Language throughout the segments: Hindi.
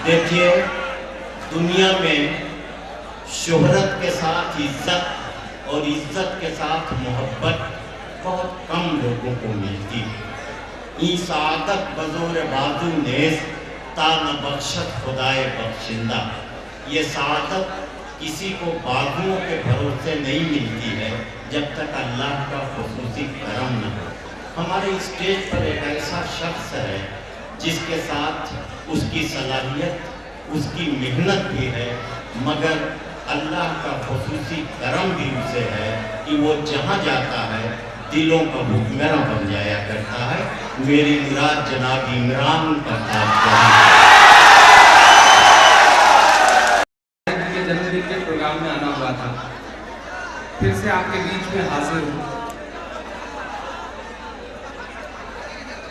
देखिए, दुनिया में शोहरत के साथ इज्जत और इज्जत के साथ मोहब्बत बहुत कम लोगों को मिलती है। ई सादत बज़ोर बाजू नेज़ ता न बख्शत खुदाए बख्शिंदा। ये सादत किसी को बाजुओं के भरोसे नहीं मिलती है जब तक अल्लाह का खुसूसी करम न हो। हमारे स्टेज पर एक ऐसा शख्स है जिसके साथ उसकी सलाहियत, उसकी मेहनत भी है, मगर अल्लाह का खुसूसी करम भी उसे है कि वो जहाँ जाता है दिलों का हुक्मरान बन जाया करता है। मेरी मुराद जनाब इमरान का जन्मदिन के प्रोग्राम में आना हुआ था, फिर से आपके बीच में हाजिर हूँ।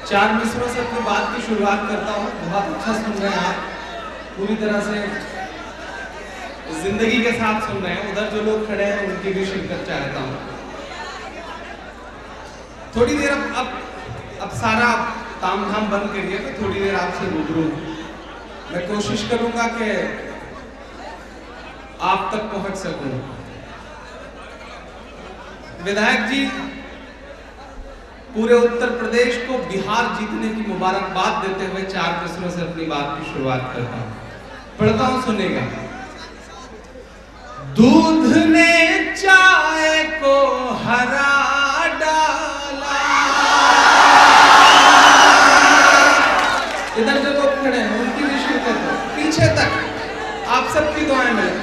4 मिसरों से अपनी बात की शुरुआत करता हूँ। बहुत अच्छा सुन रहे हैं आप, पूरी तरह से जिंदगी के साथ सुन रहे हैं। उधर जो लोग खड़े हैं उनकी भी शिरकत चाहता हूँ। थोड़ी देर अब सारा ताम झाम बंद करिए तो थोड़ी देर आपसे रूबरू मैं कोशिश करूंगा कि आप तक पहुंच सकूं। विधायक जी, पूरे उत्तर प्रदेश को बिहार जीतने की मुबारकबाद देते हुए 4 प्रश्नों से अपनी बात की शुरुआत करता हूं। पढ़ता हूं, सुनेगा। दूध ने चाय को हरा डाला। इधर जो लोग खड़े हैं उनकी भी शिरकत हो, पीछे तक आप सबकी दुआएं मिले।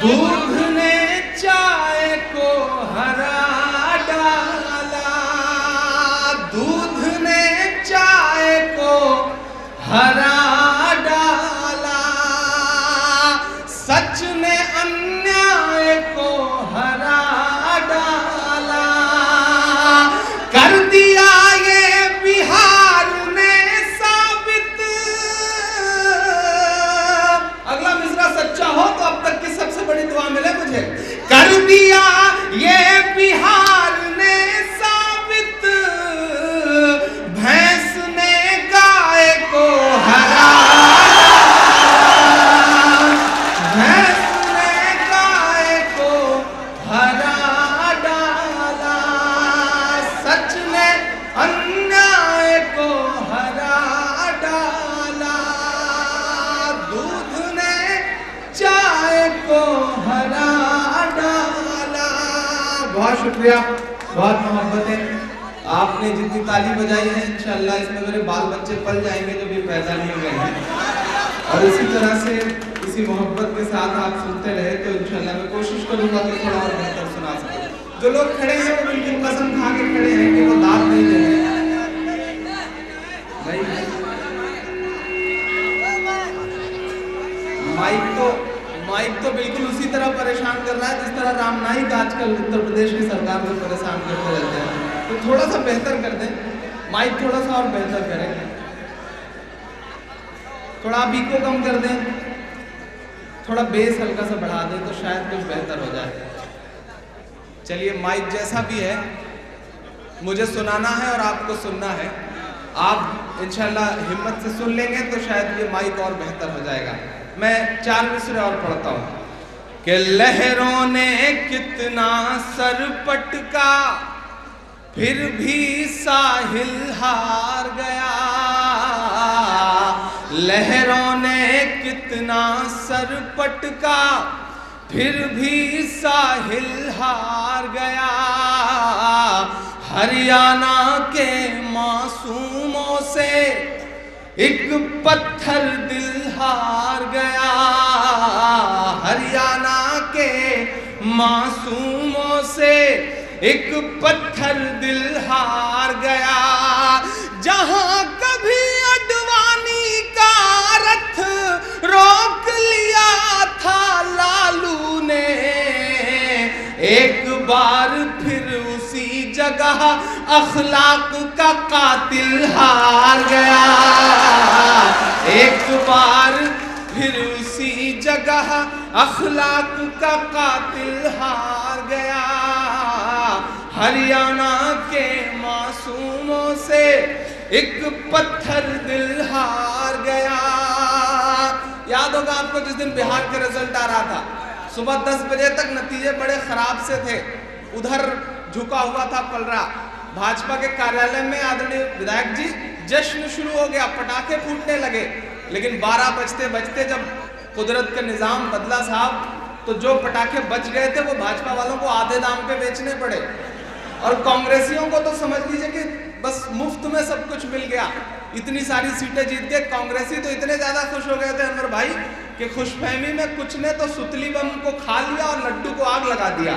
दूध ने चाय को हरा डाला, दूध ने चाय को हरा डाला, सच ने अन्याय को हरा डाला, कर दिया ये बिहार ने साबित। अगला मिसरा सच्चा हो तो अब तक की सबसे बड़ी दुआ मिले मुझे। कर दिया ये बिहार ने साबित, भैंस ने गाय को हरा, भैंस ने गाय को हरा डाला, सच ने अन्याय को हरा डाला, दूध ने चाय को हरा डाला। बहुत शुक्रिया, बहुत मोहब्बत है। आपने जितनी ताली बजाई है इंशाअल्लाह इसमें मेरे बाल बच्चे पल जाएंगे जो भी पैदा नहीं हुए हैं। और इसी तरह से इसी मोहब्बत के साथ आप सुनते रहे तो इंशाअल्लाह मैं कोशिश करूंगा कि थोड़ा और बेहतर सुना सकूं। जो लोग खड़े हैं वो बिल्कुल कसम खा के खड़े हैं कि वो दाद नहीं देंगे। माइक तो बिल्कुल उसी तरह परेशान कर रहा है जिस तरह राम नाईक आजकल उत्तर प्रदेश की सरकार को परेशान करते रहते हैं। तो थोड़ा सा बेहतर कर दें, माइक थोड़ा सा और बेहतर करें, थोड़ा आप इको कम कर दें, थोड़ा बेस हल्का सा बढ़ा दें तो शायद कुछ बेहतर हो जाए। चलिए, माइक जैसा भी है मुझे सुनाना है और आपको सुनना है। आप इंशाल्लाह हिम्मत से सुन लेंगे तो शायद ये माइक और बेहतर हो जाएगा। मैं 4 मिसरे और पढ़ता हूं कि लहरों ने कितना सर पटका फिर भी साहिल हार गया, लहरों ने कितना सर पटका फिर भी साहिल हार गया, हरियाणा के मासूमों से एक पत्थर दिल हार गया, हरियाणा के मासूमों से एक पत्थर दिल हार गया, जहां कभी अडवाणी का रथ रोक लिया था लालू ने, एक बार फिर उसी जगह अखलाक का कातिल हार गया, एक बार फिर उसी जगह अखलाक का कातिल हार गया, हरियाणा के मासूमों से एक पत्थर दिल हार गया। याद होगा आपको जिस दिन बिहार का रिजल्ट आ रहा था, सुबह 10 बजे तक नतीजे बड़े खराब से थे, उधर झुका हुआ था पलरा। भाजपा के कार्यालय में आदरणीय विधायक जी जश्न शुरू हो गया, पटाखे फूटने लगे, लेकिन 12 बजते बजते जब कुदरत का निजाम बदला साहब, तो जो पटाखे बच गए थे वो भाजपा वालों को आधे दाम पे बेचने पड़े। और कांग्रेसियों को तो समझ लीजिए कि बस मुफ्त में सब कुछ मिल गया, इतनी सारी सीटें जीत गए। कांग्रेसी तो इतने ज्यादा खुश हो गए थे अनवर भाई कि खुशफहमी में कुछ ने तो सुतली बम को खा लिया और लड्डू को आग लगा दिया,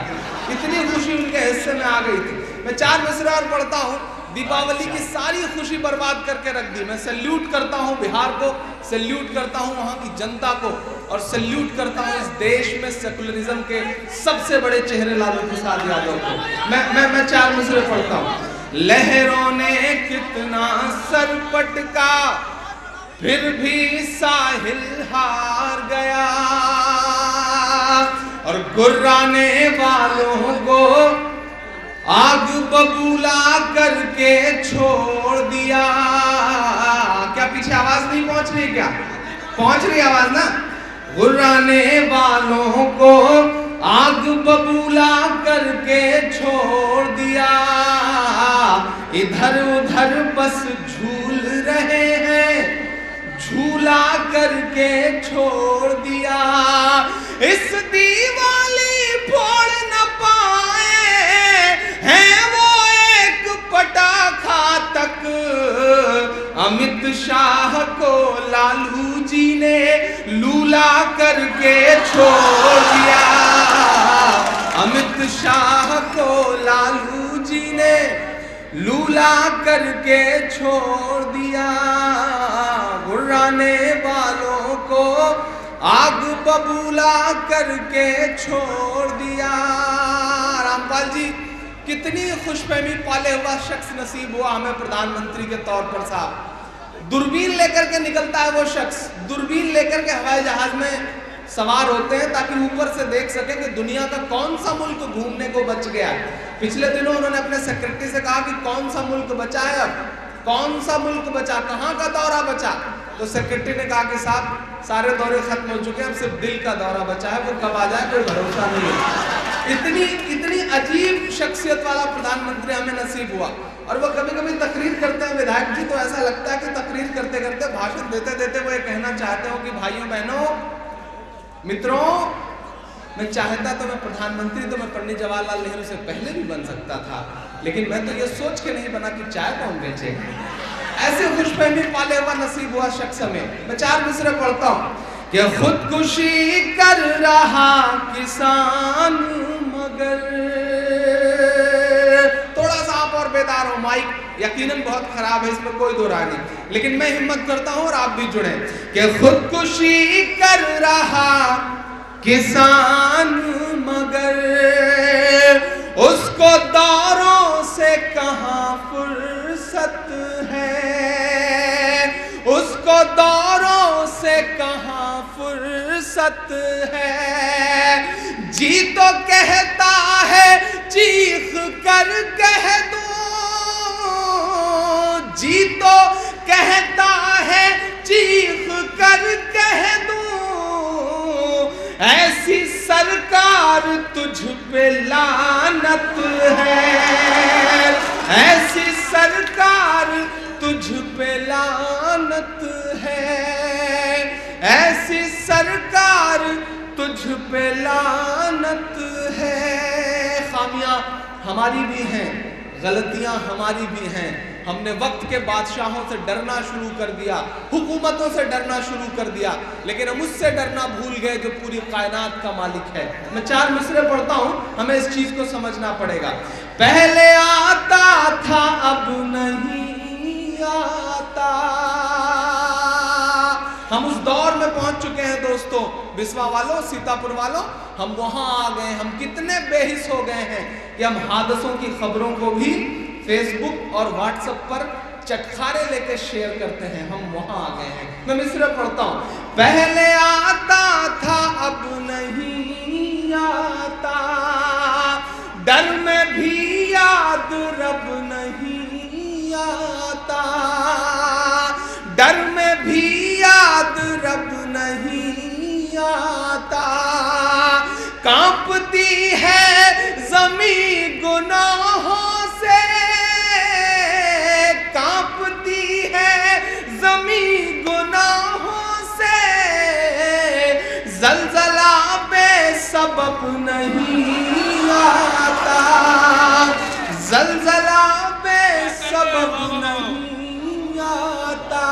इतनी खुशी उनके हिस्से में आ गई थी। मैं 4 मिसरे और पढ़ता हूँ, दीपावली की सारी खुशी बर्बाद करके रख दी। मैं सैल्यूट करता हूँ बिहार को, सैल्यूट करता हूँ वहाँ की जनता को, और सैल्यूट करता हूँ इस देश में सेकुलरिज्म के सबसे बड़े चेहरे लालू प्रसाद यादव को। मैं 4 मिसरे पढ़ता हूँ। लहरों ने कितना सर पटका, फिर भी साहिल हार गया, और गुर्राने वालों को आग बबूला करके छोड़ दिया। क्या पीछे आवाज नहीं पहुंच रही? क्या पहुंच रही आवाज ना? गुर्राने वालों को आग बबूला करके छोड़ दिया, इधर उधर बस झूल रहे हैं, झूला करके छोड़ दिया। इस दिवाली फोड़ न पाए हैं वो एक पटाखा तक, अमित शाह को लालू जी ने लूला करके छोड़ दिया। अमित शाह को लालू जी ने लूला करके छोड़ दिया, गुर्राने वालों को आग बबूला करके छोड़ दिया। रामपाल जी, कितनी खुशफहमी पाले हुआ शख्स नसीब हुआ हमें प्रधानमंत्री के तौर पर साहब। दूरबीन लेकर के निकलता है वो शख्स, दूरबीन लेकर के हवाई जहाज में सवार होते हैं ताकि ऊपर से देख सके कि दुनिया का कौन सा मुल्क घूमने को बच गया। पिछले दिनों उन्होंने अपने सेक्रेटरी से कहा कि कौन सा मुल्क बचा है, अब कौन सा मुल्क बचा, कहाँ का दौरा बचा। तो सेक्रेटरी ने कहा कि साहब सारे दौरे खत्म हो चुके हैं, अब सिर्फ दिल का दौरा बचा है, वो कब आ जाए कोई भरोसा नहीं है। इतनी अजीब शख्सियत वाला प्रधानमंत्री हमें नसीब हुआ। और वो कभी कभी तकरीर करते हैं विधायक जी, तो ऐसा लगता है कि तकरीर करते करते, भाषण देते देते वो ये कहना चाहते हो कि भाइयों बहनों मित्रों, मैं चाहता तो मैं प्रधानमंत्री तो मैं पंडित जवाहरलाल नेहरू से पहले भी बन सकता था, लेकिन मैं तो ये सोच के नहीं बना कि चाय कौन बेचे। ऐसे खुशफहमी पाले हुआ नसीब हुआ शख्स में। मैं 4 मिसरे पढ़ता हूँ कि खुदकुशी कर रहा किसान मगर, थोड़ा सा आप और बेदार हो, माइक यकीनन बहुत खराब है, इसमें कोई दो राय नहीं, लेकिन मैं हिम्मत करता हूं और आप भी जुड़े कि खुदकुशी कर रहा किसान मगर, उसको दौरों से कहां फुर्सत है, उसको दौरों से कहां फुर्सत है। जी तो कहता है चीख कर कह दूं, जी तो कहता है चीख कर कह दूं, ऐसी सरकार तुझ पे लानत है, ऐसी सरकार तुझ पे लानत है, ऐसी सरकार तुझ पे लानत है। खामियां हमारी भी हैं, गलतियां हमारी भी हैं। हमने वक्त के बादशाहों से डरना शुरू कर दिया, हुकूमतों से डरना शुरू कर दिया, लेकिन हम उससे डरना भूल गए जो पूरी कायनात का मालिक है। मैं 4 मिसरे पढ़ता हूं, हमें इस चीज को समझना पड़ेगा। पहले आता था अब नहीं आता। हम उस दौर में पहुंच चुके हैं दोस्तों, बिस्वा वालों, सीतापुर वालों, हम वहां आ गए। हम कितने बेहिस हो गए हैं कि हम हादसों की खबरों को भी फेसबुक और व्हाट्सएप पर चटखारे लेके शेयर करते हैं। हम वहां आ गए हैं। मैं मिसरे पढ़ता हूं। पहले आता था अब नहीं आता, डर में भी याद रब नहीं आता। डर में भी याद रब नहीं आता, कांपती है ज़मीं गुनाहों से, कांपती है ज़मीं गुनाहों से, ज़लज़ला बेसबब नहीं आता, ज़लज़ला बेसबब नहीं आता,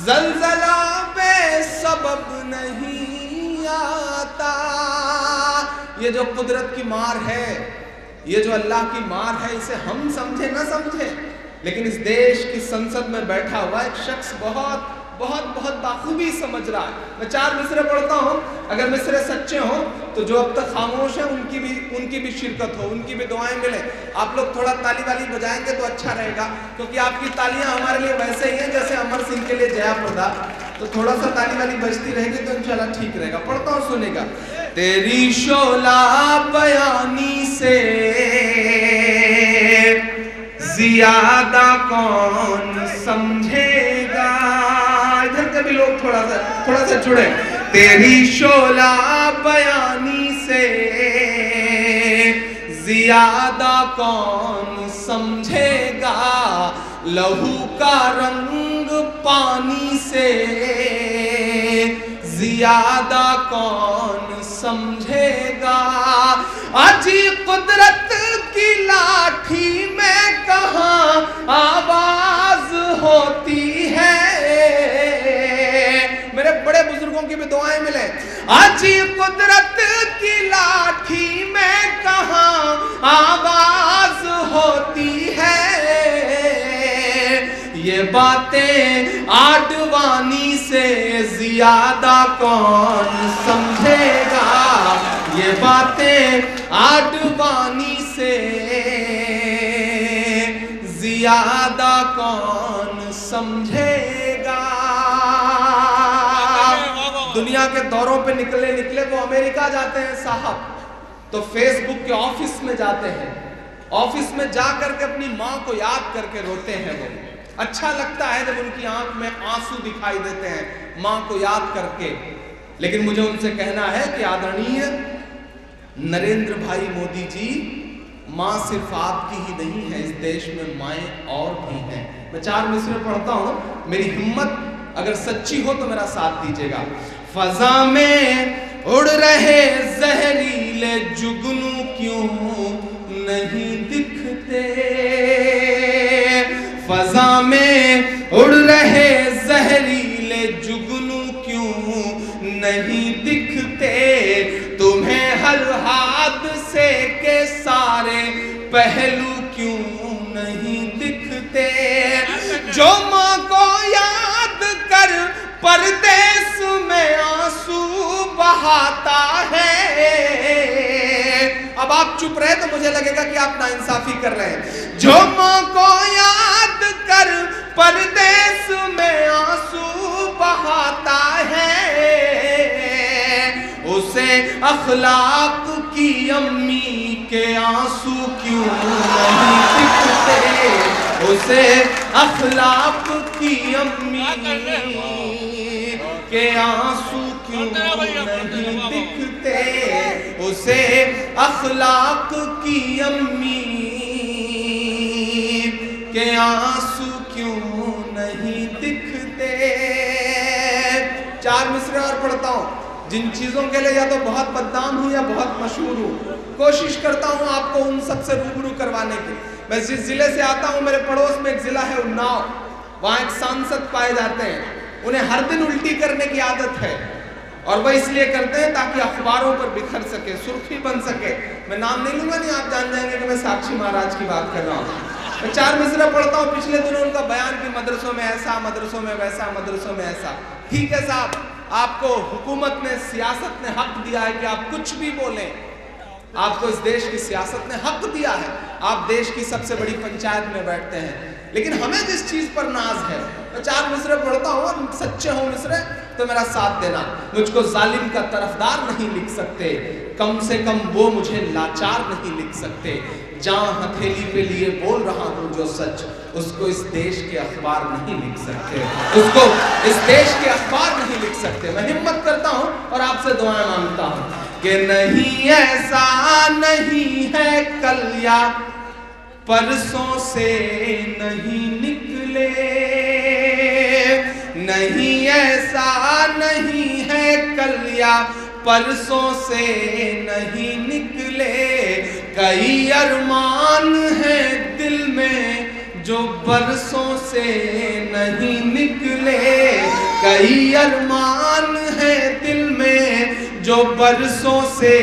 ज़लज़ला बेसबब नहीं आता। ये जो कुदरत की मार है, ये जो अल्लाह की मार है, इसे हम समझे ना समझे, लेकिन इस देश की संसद में बैठा हुआ एक शख्स बहुत बहुत बहुत बाखूबी समझ रहा है। मैं 4 मिसरे पढ़ता हूँ, अगर मिसरे सच्चे हों तो जो अब तक खामोश हैं उनकी भी शिरकत हो, उनकी भी दुआएं मिले। आप लोग थोड़ा ताली वाली बजाएंगे तो अच्छा रहेगा, क्योंकि आपकी तालियां हमारे लिए वैसे ही हैं जैसे अमर सिंह के लिए जया प्रदा। तो थोड़ा सा ताली वाली बजती रहेगी तो इंशाल्लाह ठीक रहेगा। पढ़ता हूँ, सुनेगा। तेरी शोला बयानी से ज्यादा कौन समझेगा। इधर के भी लोग थोड़ा सा जुड़े। तेरी शोला बयानी से ज्यादा कौन समझेगा, लहू का रंग पानी से ज्यादा कौन समझेगा। अजी कुदरत की लाठी में कहाँ आवाज होती है। मेरे बड़े बुजुर्गों की भी दुआएं मिले। अजी कुदरत की लाठी में कहाँ आवाज होती है। ये बातें आडवाणी से ज्यादा कौन समझेगा। ये बातें आडवाणी से ज्यादा कौन समझेगा। दुनिया के दौरों पे निकले वो अमेरिका जाते हैं साहब, तो फेसबुक के ऑफिस में जाते हैं। ऑफिस में जा करके अपनी माँ को याद करके रोते हैं वो। अच्छा लगता है जब उनकी आंख में आंसू दिखाई देते हैं माँ को याद करके। लेकिन मुझे उनसे कहना है कि आदरणीय नरेंद्र भाई मोदी जी, माँ सिर्फ आपकी ही नहीं है, इस देश में माएँ और भी हैं। मैं 4 मिसरे पढ़ता हूँ, मेरी हिम्मत अगर सच्ची हो तो मेरा साथ दीजिएगा। फजा में उड़ रहे जहरीले जुगनू क्यों नहीं दिखते। फजा में उड़ रहे जहरीले जुगनू क्यों नहीं दिखते। तुम्हें हर हादसे के सारे पहलू क्यों नहीं दिखते। जो माँ को याद कर परदेस में आंसू बहाता है। अब आप चुप रहे तो मुझे लगेगा कि आप नाइंसाफी कर रहे हैं। जो माँ को याद कर परदेस में आंसू बहाता है, उसे अखलाक की अम्मी के आंसू क्यों नहीं दिखते। उसे अखलाक की अम्मी के आंसू क्यों नहीं दिखते। उसे अखलाक की अम्मी के आंसू क्यों नहीं दिखते। 4 मिसरे और पढ़ता हूँ, जिन चीजों के लिए या तो बहुत बदनाम हूं या बहुत मशहूर हूं। कोशिश करता हूं आपको उन सबसे रूबरू करवाने की। मैं जिस जिले से आता हूं, मेरे पड़ोस में एक जिला है उन्नाव। वहां एक सांसद पाए जाते हैं, उन्हें हर दिन उल्टी करने की आदत है, और वह इसलिए करते हैं ताकि अखबारों पर बिखर सके, सुर्खी बन सके। मैं नाम नहीं लूंगा, नहीं आप जान जाएंगे कि मैं साक्षी महाराज की बात कर रहा हूँ। मैं 4 मिसरे पढ़ता हूँ। पिछले दिनों उनका बयान कि मदरसों में ऐसा, मदरसों में वैसा, मदरसों में ऐसा। ठीक है साहब, आपको हुकूमत ने, सियासत ने हक दिया है कि आप कुछ भी बोलें। आपको इस देश की सियासत ने हक दिया है, आप देश की सबसे बड़ी पंचायत में बैठते हैं। लेकिन हमें जिस चीज पर नाज है, मैं 4 मिसरे पढ़ता हूँ, सच्चे हो मिसरे तो मेरा साथ देना। मुझको जालिम का तरफदार नहीं लिख सकते, कम से कम वो मुझे लाचार नहीं लिख सकते। जहाँ हथेली पे लिए बोल रहा हूँ जो सच, उसको इस देश के अखबार नहीं लिख सकते, उसको इस देश के अखबार नहीं लिख सकते। मैं हिम्मत करता हूं और आपसे दुआएं मांगता हूं कि नहीं ऐसा नहीं है कल या परसों से नहीं निकले, नहीं ऐसा नहीं है कल या परसों से नहीं निकले। कई अरमान हैं दिल में जो बरसों से नहीं निकले, कई अरमान हैं दिल में जो बरसों से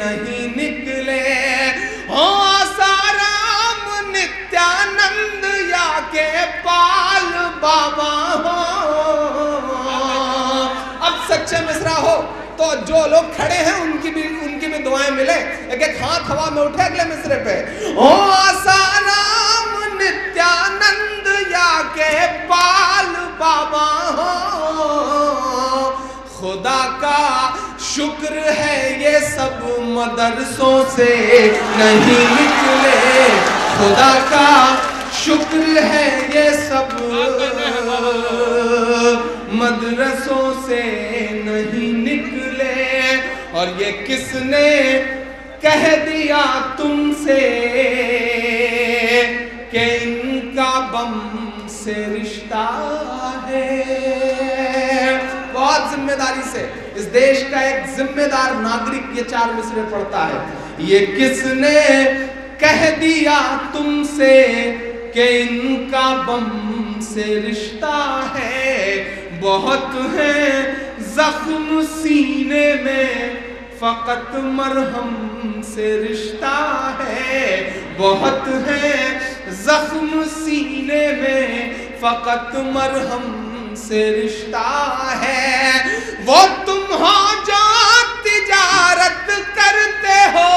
नहीं निकले। हो आसाराम नित्यानंद या के पाल बाबा हो। अब सच्चे मिसरा हो तो जो लोग खड़े हैं उनकी भी दुआएं मिले। एक एक हाथ हवा में उठे अगले मिसरे पे। ओ आसाराम नित्यानंद या के पाल बाबा हो। खुदा का शुक्र है ये सब मदरसों से नहीं निकले, खुदा का शुक्र है ये सब मदरसों से नहीं निकले। और ये किसने कह दिया तुमसे कि इनका बम से रिश्ता है। बहुत जिम्मेदारी से इस देश का एक जिम्मेदार नागरिक ये 4 मिसरे पढ़ता है। ये किसने कह दिया तुमसे कि इनका बम से रिश्ता है। बहुत है जख्म सीने में फकत मरहम से रिश्ता है। बहुत है जख्म सीने में फकत मरहम से रिश्ता है। वो तुम हो जो तिजारत करते हो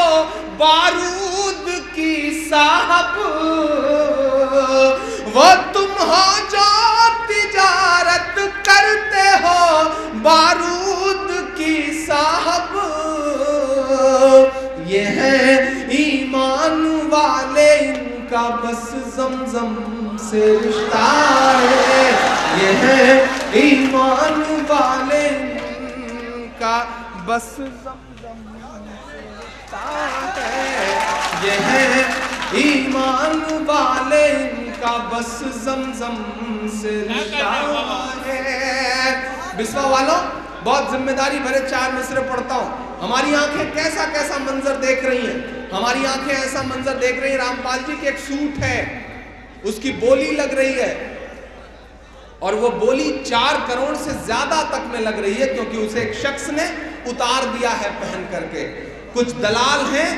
बारूद की साहब, वो तुम हो जो तिजारत करते हो बारूद की साहब। ये है ईमान वाले इनका बस जमजम से रिश्ता है। ये है ईमान वाले इनका बस जमजम से रिश्ता है। ये है ईमान वाले इनका बस जमजम से रिश्ता है। बिस्वा वालों, बहुत जिम्मेदारी भरे 4 मिसरे पढ़ता हूं। हमारी आंखें कैसा कैसा मंजर देख रही हैं। हमारी आंखें ऐसा मंजर देख रही हैं, रामपाल जी के एक सूट है, उसकी बोली लग रही है और वो बोली 4 करोड़ से ज्यादा तक में लग रही है, क्योंकि उसे एक शख्स ने उतार दिया है पहन करके। कुछ दलाल हैं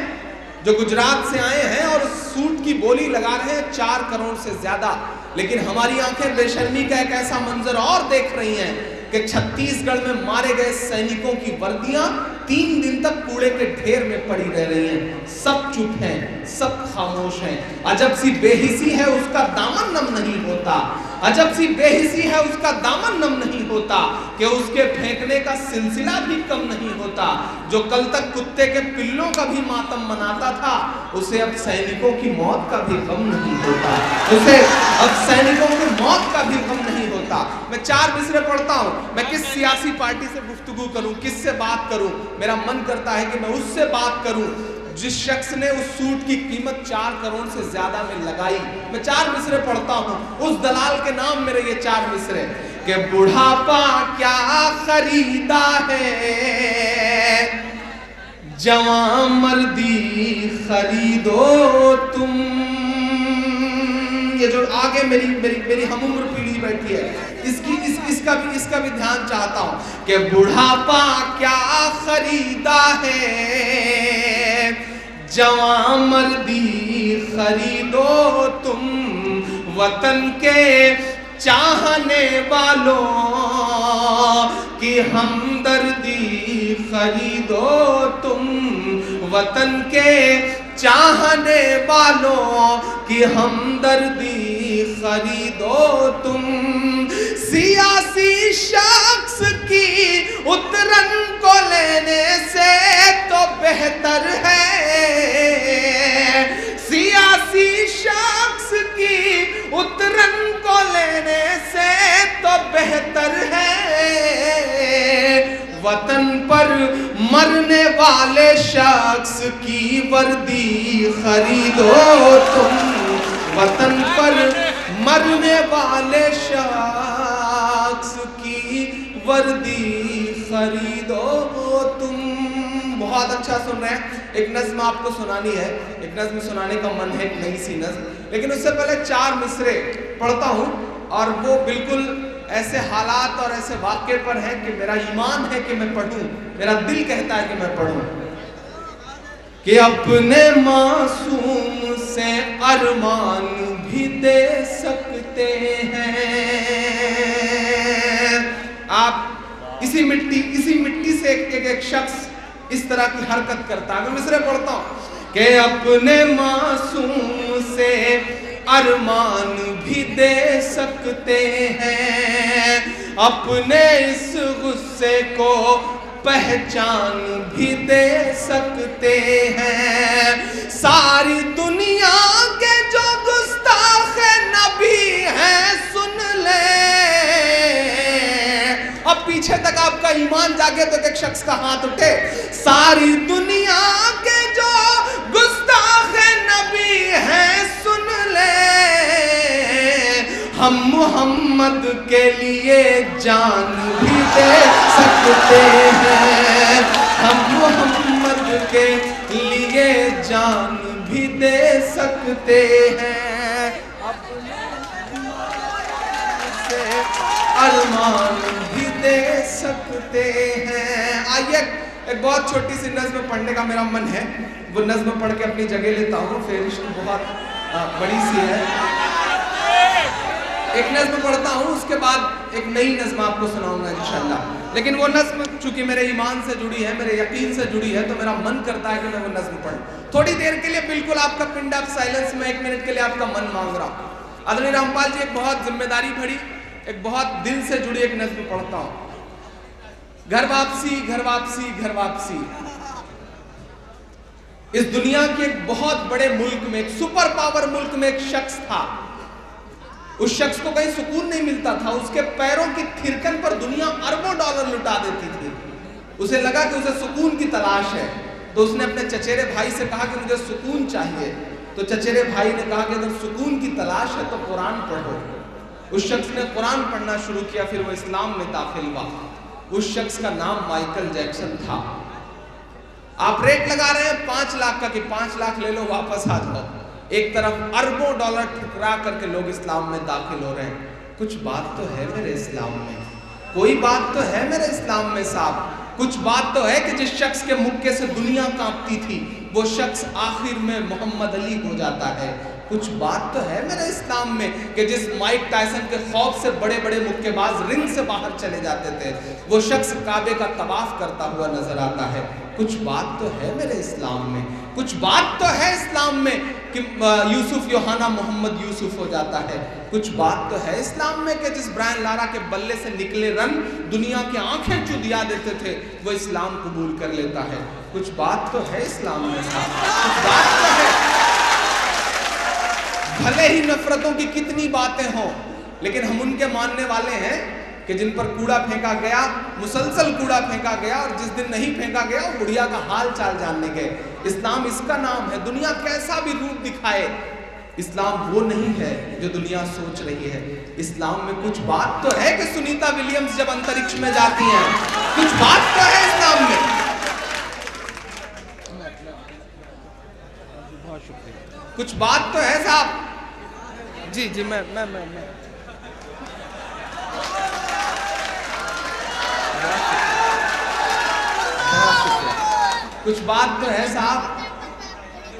जो गुजरात से आए हैं और सूट की बोली लगा रहे हैं 4 करोड़ से ज्यादा। लेकिन हमारी आंखें बेशर्मी का एक ऐसा मंजर और देख रही हैं कि छत्तीसगढ़ में मारे गए सैनिकों की वर्दियां 3 दिन तक कूड़े के ढेर में पड़ी रह रही हैं। सब चुप हैं, सब खामोश हैं। अजब सी बेहिसी है उसका दामन नम नहीं होता, अजब सी बेहिसी है उसका दामन नम नहीं होता कि उसके फेंकने का सिलसिला भी कम नहीं होता। जो कल तक कुत्ते के पिल्लों का भी मातम मनाता था, उसे अब सैनिकों की मौत का भी गम नहीं होता, उसे अब सैनिकों की मौत का भी गम नहीं होता। मैं 4 मिसरे पढ़ता हूं। मैं किस सियासी पार्टी से गुफ्तगू करूं, किससे बात करूं? मेरा मन करता है कि मैं उससे बात करूं जिस शख्स ने उस सूट की कीमत 4 करोड़ से ज्यादा में लगाई। मैं 4 मिसरे पढ़ता हूं, उस दलाल के नाम मेरे ये 4 मिसरे कि बुढ़ापा क्या खरीदा है, जवां मर्दी खरीदो तुम। ये जो आगे मेरी हमउम्र पीढ़ी बैठी है, इसका भी ध्यान चाहता हूं कि बुढ़ापा क्या खरीदा है, जवां मर्दी खरीदो तुम। वतन के चाहने वालों की हमदर्दी खरीदो तुम। वतन के चाहने वालों की हमदर्दी खरीदो तुम। सियासी शख्स की उतरन को लेने से तो बेहतर है, सियासी शख्स की उतरन वतन पर मरने वाले शख्स की वर्दी खरीदो तुम, वतन पर मरने वाले शख्स की वर्दी खरीदो तुम। बहुत अच्छा सुन रहे हैं। एक नज्म आपको सुनानी है, एक नज्म सुनाने का मन है, एक नई सी नज्म, लेकिन उससे पहले 4 मिसरे पढ़ता हूँ और वो बिल्कुल ऐसे हालात और ऐसे वाक्य पर है कि मेरा ईमान है कि मैं पढ़ूं, मेरा दिल कहता है कि मैं पढ़ूं। कि अपने मासूम से अरमान भी दे सकते हैं आप। इसी मिट्टी से एक शख्स इस तरह की हरकत करता है। मैं मिसरे पढ़ता हूं कि अपने मासूम से अरमान भी दे सकते हैं, अपने इस गुस्से को पहचान भी दे सकते हैं। सारी दुनिया के जो गुस्ताख नबी हैं सुन ले। अब पीछे तक आपका ईमान जागे तो एक शख्स का हाथ उठे। सारी दुनिया के जो गुस्ताख नबी हैं सुन ले, हम मोहम्मद के लिए जान भी दे सकते हैं, हम मोहम्मद के लिए जान भी दे सकते हैं, अपने से अरमान भी दे सकते हैं। आइए एक बहुत छोटी सी नज्म पढ़ने का मेरा मन है, वो नज्म पढ़ के अपनी जगह लेता हूँ। फेरिश्त बहुत बड़ी सी है। एक नज्म पढ़ता हूँ, उसके बाद एक नई नज्म आपको सुनाऊंगा इंशाल्लाह। लेकिन वो नज्म चूंकि मेरे ईमान से जुड़ी है, मेरे यकीन से जुड़ी है, तो मेरा मन करता है कि मैं वो नज्म पढ़ूं। थोड़ी देर के लिए बिल्कुल आपका पिन ऑफ साइलेंस में 1 मिनट के लिए आपका मन मांग रहा हूँ। आदरणीय रामपाल जी, एक बहुत जिम्मेदारी भरी, एक बहुत दिल से जुड़ी एक नज्म पढ़ता हूँ। घर वापसी, घर वापसी, घर वापसी। इस दुनिया के एक बहुत बड़े मुल्क में, एक सुपर पावर मुल्क में एक शख्स था। उस शख्स को कहीं सुकून नहीं मिलता था। उसके पैरों की थिरकन पर दुनिया अरबों डॉलर लुटा देती थी। उसे लगा कि उसे सुकून की तलाश है, तो उसने अपने चचेरे भाई से कहा कि मुझे सुकून चाहिए। तो चचेरे भाई ने कहा कि अगर सुकून की तलाश है तो कुरान पढ़ो। उस शख्स ने कुरान पढ़ना शुरू किया, फिर वो इस्लाम में दाखिल हुआ। उस शख्स का नाम माइकल जैक्सन था। आप रेट लगा रहे हैं 5 लाख का कि 5 लाख ले लो वापस आ जाओ। एक तरफ अरबों डॉलर ठुकरा करके लोग इस्लाम में दाखिल हो रहे हैं। कुछ बात तो है मेरे इस्लाम में, कोई बात तो है मेरे इस्लाम में साहब। कुछ बात तो है कि जिस शख्स के मुक्के से दुनिया कांपती थी, वो शख्स आखिर में मोहम्मद अली हो जाता है। कुछ बात तो है मेरे इस्लाम में कि जिस माइक टायसन के खौफ से बड़े बड़े मुक्केबाज रिंग से बाहर चले जाते थे, वो शख्स काबे का तवाफ करता हुआ नजर आता है। कुछ बात तो है मेरे इस्लाम में, कुछ बात तो है इस्लाम में कि यूसुफ योहाना मोहम्मद यूसुफ हो जाता है। कुछ बात तो है इस्लाम में कि जिस ब्रायन लारा के बल्ले से निकले रन दुनिया की आंखें चुदिया देते थे, वो इस्लाम कबूल कर लेता है। कुछ बात तो है इस्लाम में साहब, कुछ बात तो है। भले ही नफरतों की कितनी बातें हों, लेकिन हम उनके मानने वाले हैं कि जिन पर कूड़ा फेंका गया, मुसलसल कूड़ा फेंका गया, और जिस दिन नहीं फेंका गया वो बुढ़िया का हाल चाल जानने गए। इस्लाम इसका नाम है। दुनिया कैसा भी रूप दिखाए, इस्लाम वो नहीं है जो दुनिया सोच रही है। इस्लाम में कुछ बात तो है कि सुनीता विलियम्स जब अंतरिक्ष में जाती हैं, कुछ बात तो है इस्लाम में। कुछ बात तो है साहब। जी जी, मैं कुछ बात तो है साहब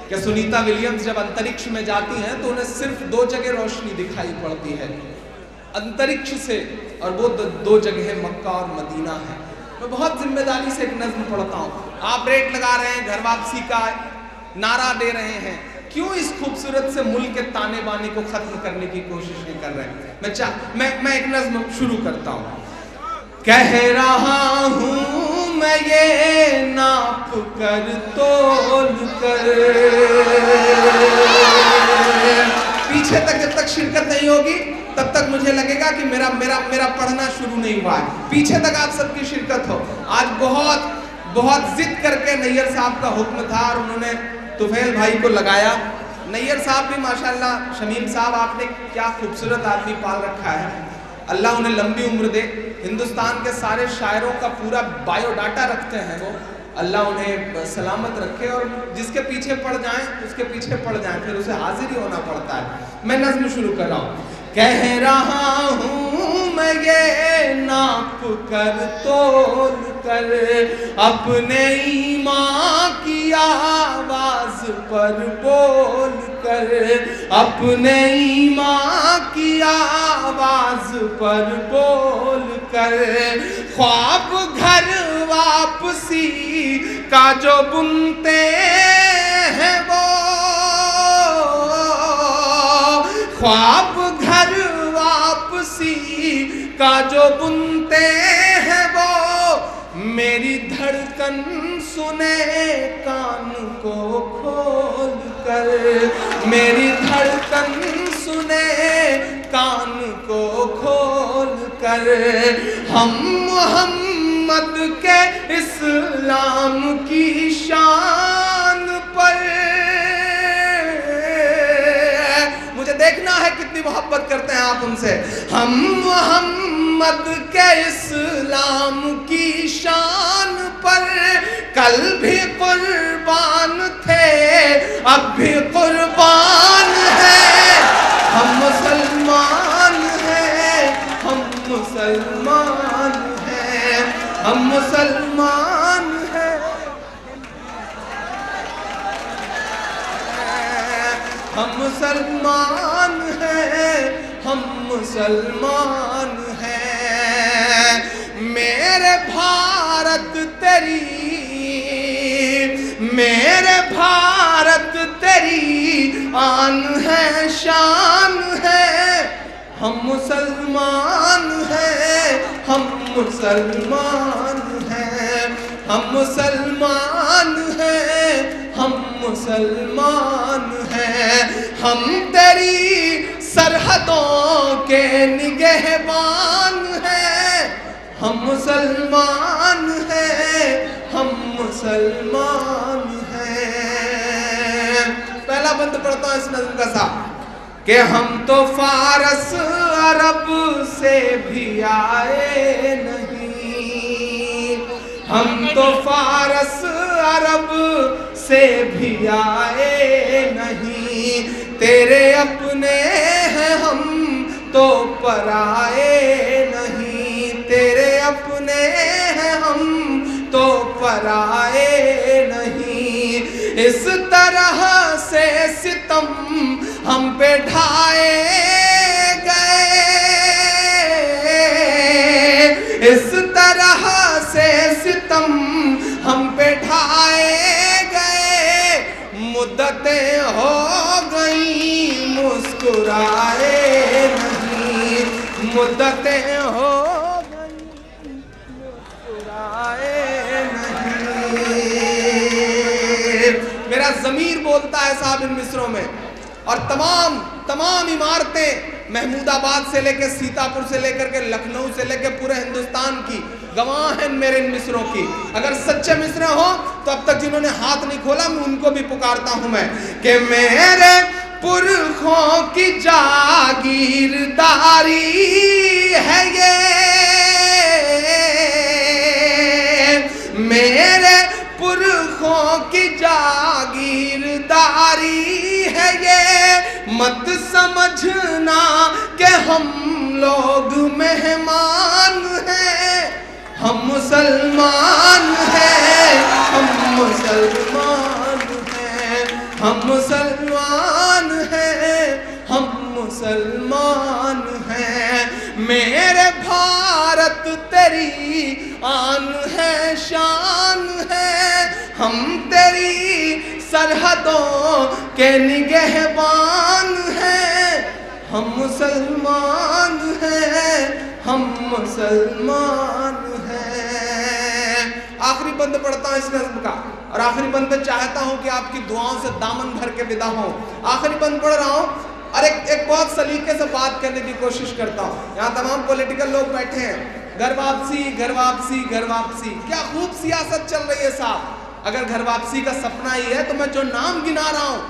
कि सुनीता विलियम्स जब अंतरिक्ष में जाती हैं तो उन्हें सिर्फ 2 जगह रोशनी दिखाई पड़ती है अंतरिक्ष से, और वो 2 जगह मक्का और मदीना है। मैं बहुत जिम्मेदारी से एक नज्म पढ़ता हूँ। आप रेट लगा रहे हैं, घर वापसी का नारा दे रहे हैं, क्यों इस खूबसूरत से मुल्क के ताने बाने को खत्म करने की कोशिश नहीं कर रहे हैं? मैं एक नज्म शुरू करता हूँ। कह रहा हूँ मैं ये नाप कर तोल कर, पीछे तक जब तक शिरकत नहीं होगी तब तक मुझे लगेगा कि मेरा मेरा मेरा पढ़ना शुरू नहीं हुआ है। पीछे तक आप सबकी शिरकत हो। आज बहुत बहुत जिद करके नैयर साहब का हुक्म था और उन्होंने तुफैल भाई को लगाया। नैयर साहब भी माशाल्लाह, शमीम साहब आपने क्या खूबसूरत आदमी पाल रखा है, अल्लाह उन्हें लंबी उम्र दे। हिंदुस्तान के सारे शायरों का पूरा बायोडाटा रखते हैं वो, अल्लाह उन्हें सलामत रखे और जिसके पीछे पड़ जाएं उसके पीछे पड़ जाएं, फिर उसे हाजिर ही होना पड़ता है। मैं नज़्म शुरू कर रहा हूँ। कह रहा हूँ मैं ये नाप कर तोल कर अपने ईमान की आवाज पर बोल कर, अपने ईमान की आवाज पर बोल कर, ख्वाब घर वापसी का जो बुनते हैं वो, ख्वाब घर वापसी का जो बुनते हैं वो, मेरी धड़कन सुने कान को खोल कर, मेरी धड़कन सुने कान को खोल कर। हम मोहम्मद के इस्लाम की शान पर, मुझे देखना है कितनी मोहब्बत करते हैं आप उनसे। हम मोहम्मद के इस्लाम की शान पर कल भी कुर्बान थे, अब भी कुर्बान है। हम मुसलमान हैं, हम मुसलमान हैं, हम मुसलमान हैं, हम मुसलमान हैं, हम मुसलमान हैं। मेरे भारत तेरी, मेरे भारत तेरी आन है, शान है। हम मुसलमान हैं, हम मुसलमान हैं, हम मुसलमान हैं, हम मुसलमान हैं। हम तेरी सरहदों के निगहबान हैं, हम मुसलमान हैं, हम मुसलमान हैं। पहला बंद पढ़ता हूँ इस नज़्म का सा कि हम तो फारस अरब से भी आए नहीं, हम तो फारस अरब से भी आए नहीं, तेरे अपने हैं हम तो पराए नहीं, तेरे अपने हैं हम तो पराए नहीं। इस तरह से सितम हम पे ढाए गए, इस तरह से सितम हम पे ढाए गए, मुद्दतें हो गई मुस्कुराए नहीं, मुद्दतें हो गई मुस्कुराए नहीं। मेरा ज़मीर बोलता है साहब इन मिसरों में, और तमाम इमारतें महमूदाबाद से लेकर सीतापुर से लेकर के लखनऊ से लेकर पूरे हिंदुस्तान की गवाह हैं मेरे इन मिसरों की। अगर सच्चे मिसरे हो तो अब तक जिन्होंने हाथ नहीं खोला मैं उनको भी पुकारता हूं मैं कि मेरे पुरखों की जागीरदारी है ये, मेरे पुरखों की जागीरदारी है ये। मत समझना कि हम लोग मेहमान हैं, हम मुसलमान हैं, हम मुसलमान हैं, हम मुसलमान हैं, हम मुसलमान हैं। मेरे भारत तेरी आन है, शान है, हम तेरी सरहदों के निगहबान हैं, हम मुसलमान हैं, हम मुसलमान हैं। आखिरी बंद पढ़ता हूँ इस नज़्म का, और आखिरी बंद चाहता हूँ कि आपकी दुआओं से दामन भर के विदा हो। आखिरी बंद पढ़ रहा हूँ, और एक बहुत सलीके से बात करने की कोशिश करता हूँ। यहाँ तमाम पॉलिटिकल लोग बैठे हैं, घर वापसी घर वापसी घर वापसी, क्या खूब सियासत चल रही है साहब। अगर घर वापसी का सपना ही है तो मैं जो नाम गिना रहा हूँ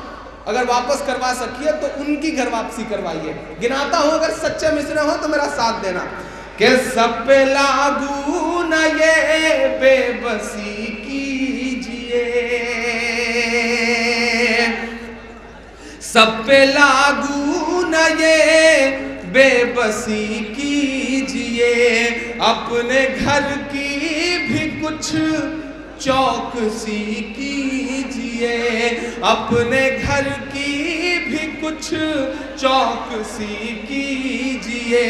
अगर वापस करवा सकिए तो उनकी घर वापसी करवाइए। गिनाता हूँ, अगर सच्चे मिसरे हो तो मेरा साथ देना। कि सब पे लागू न ये बेबसी कीजिए, सब पे लागू न ये बेबसी कीजिए, अपने घर की भी कुछ चौकसी कीजिए, अपने घर की भी कुछ चौकसी कीजिए।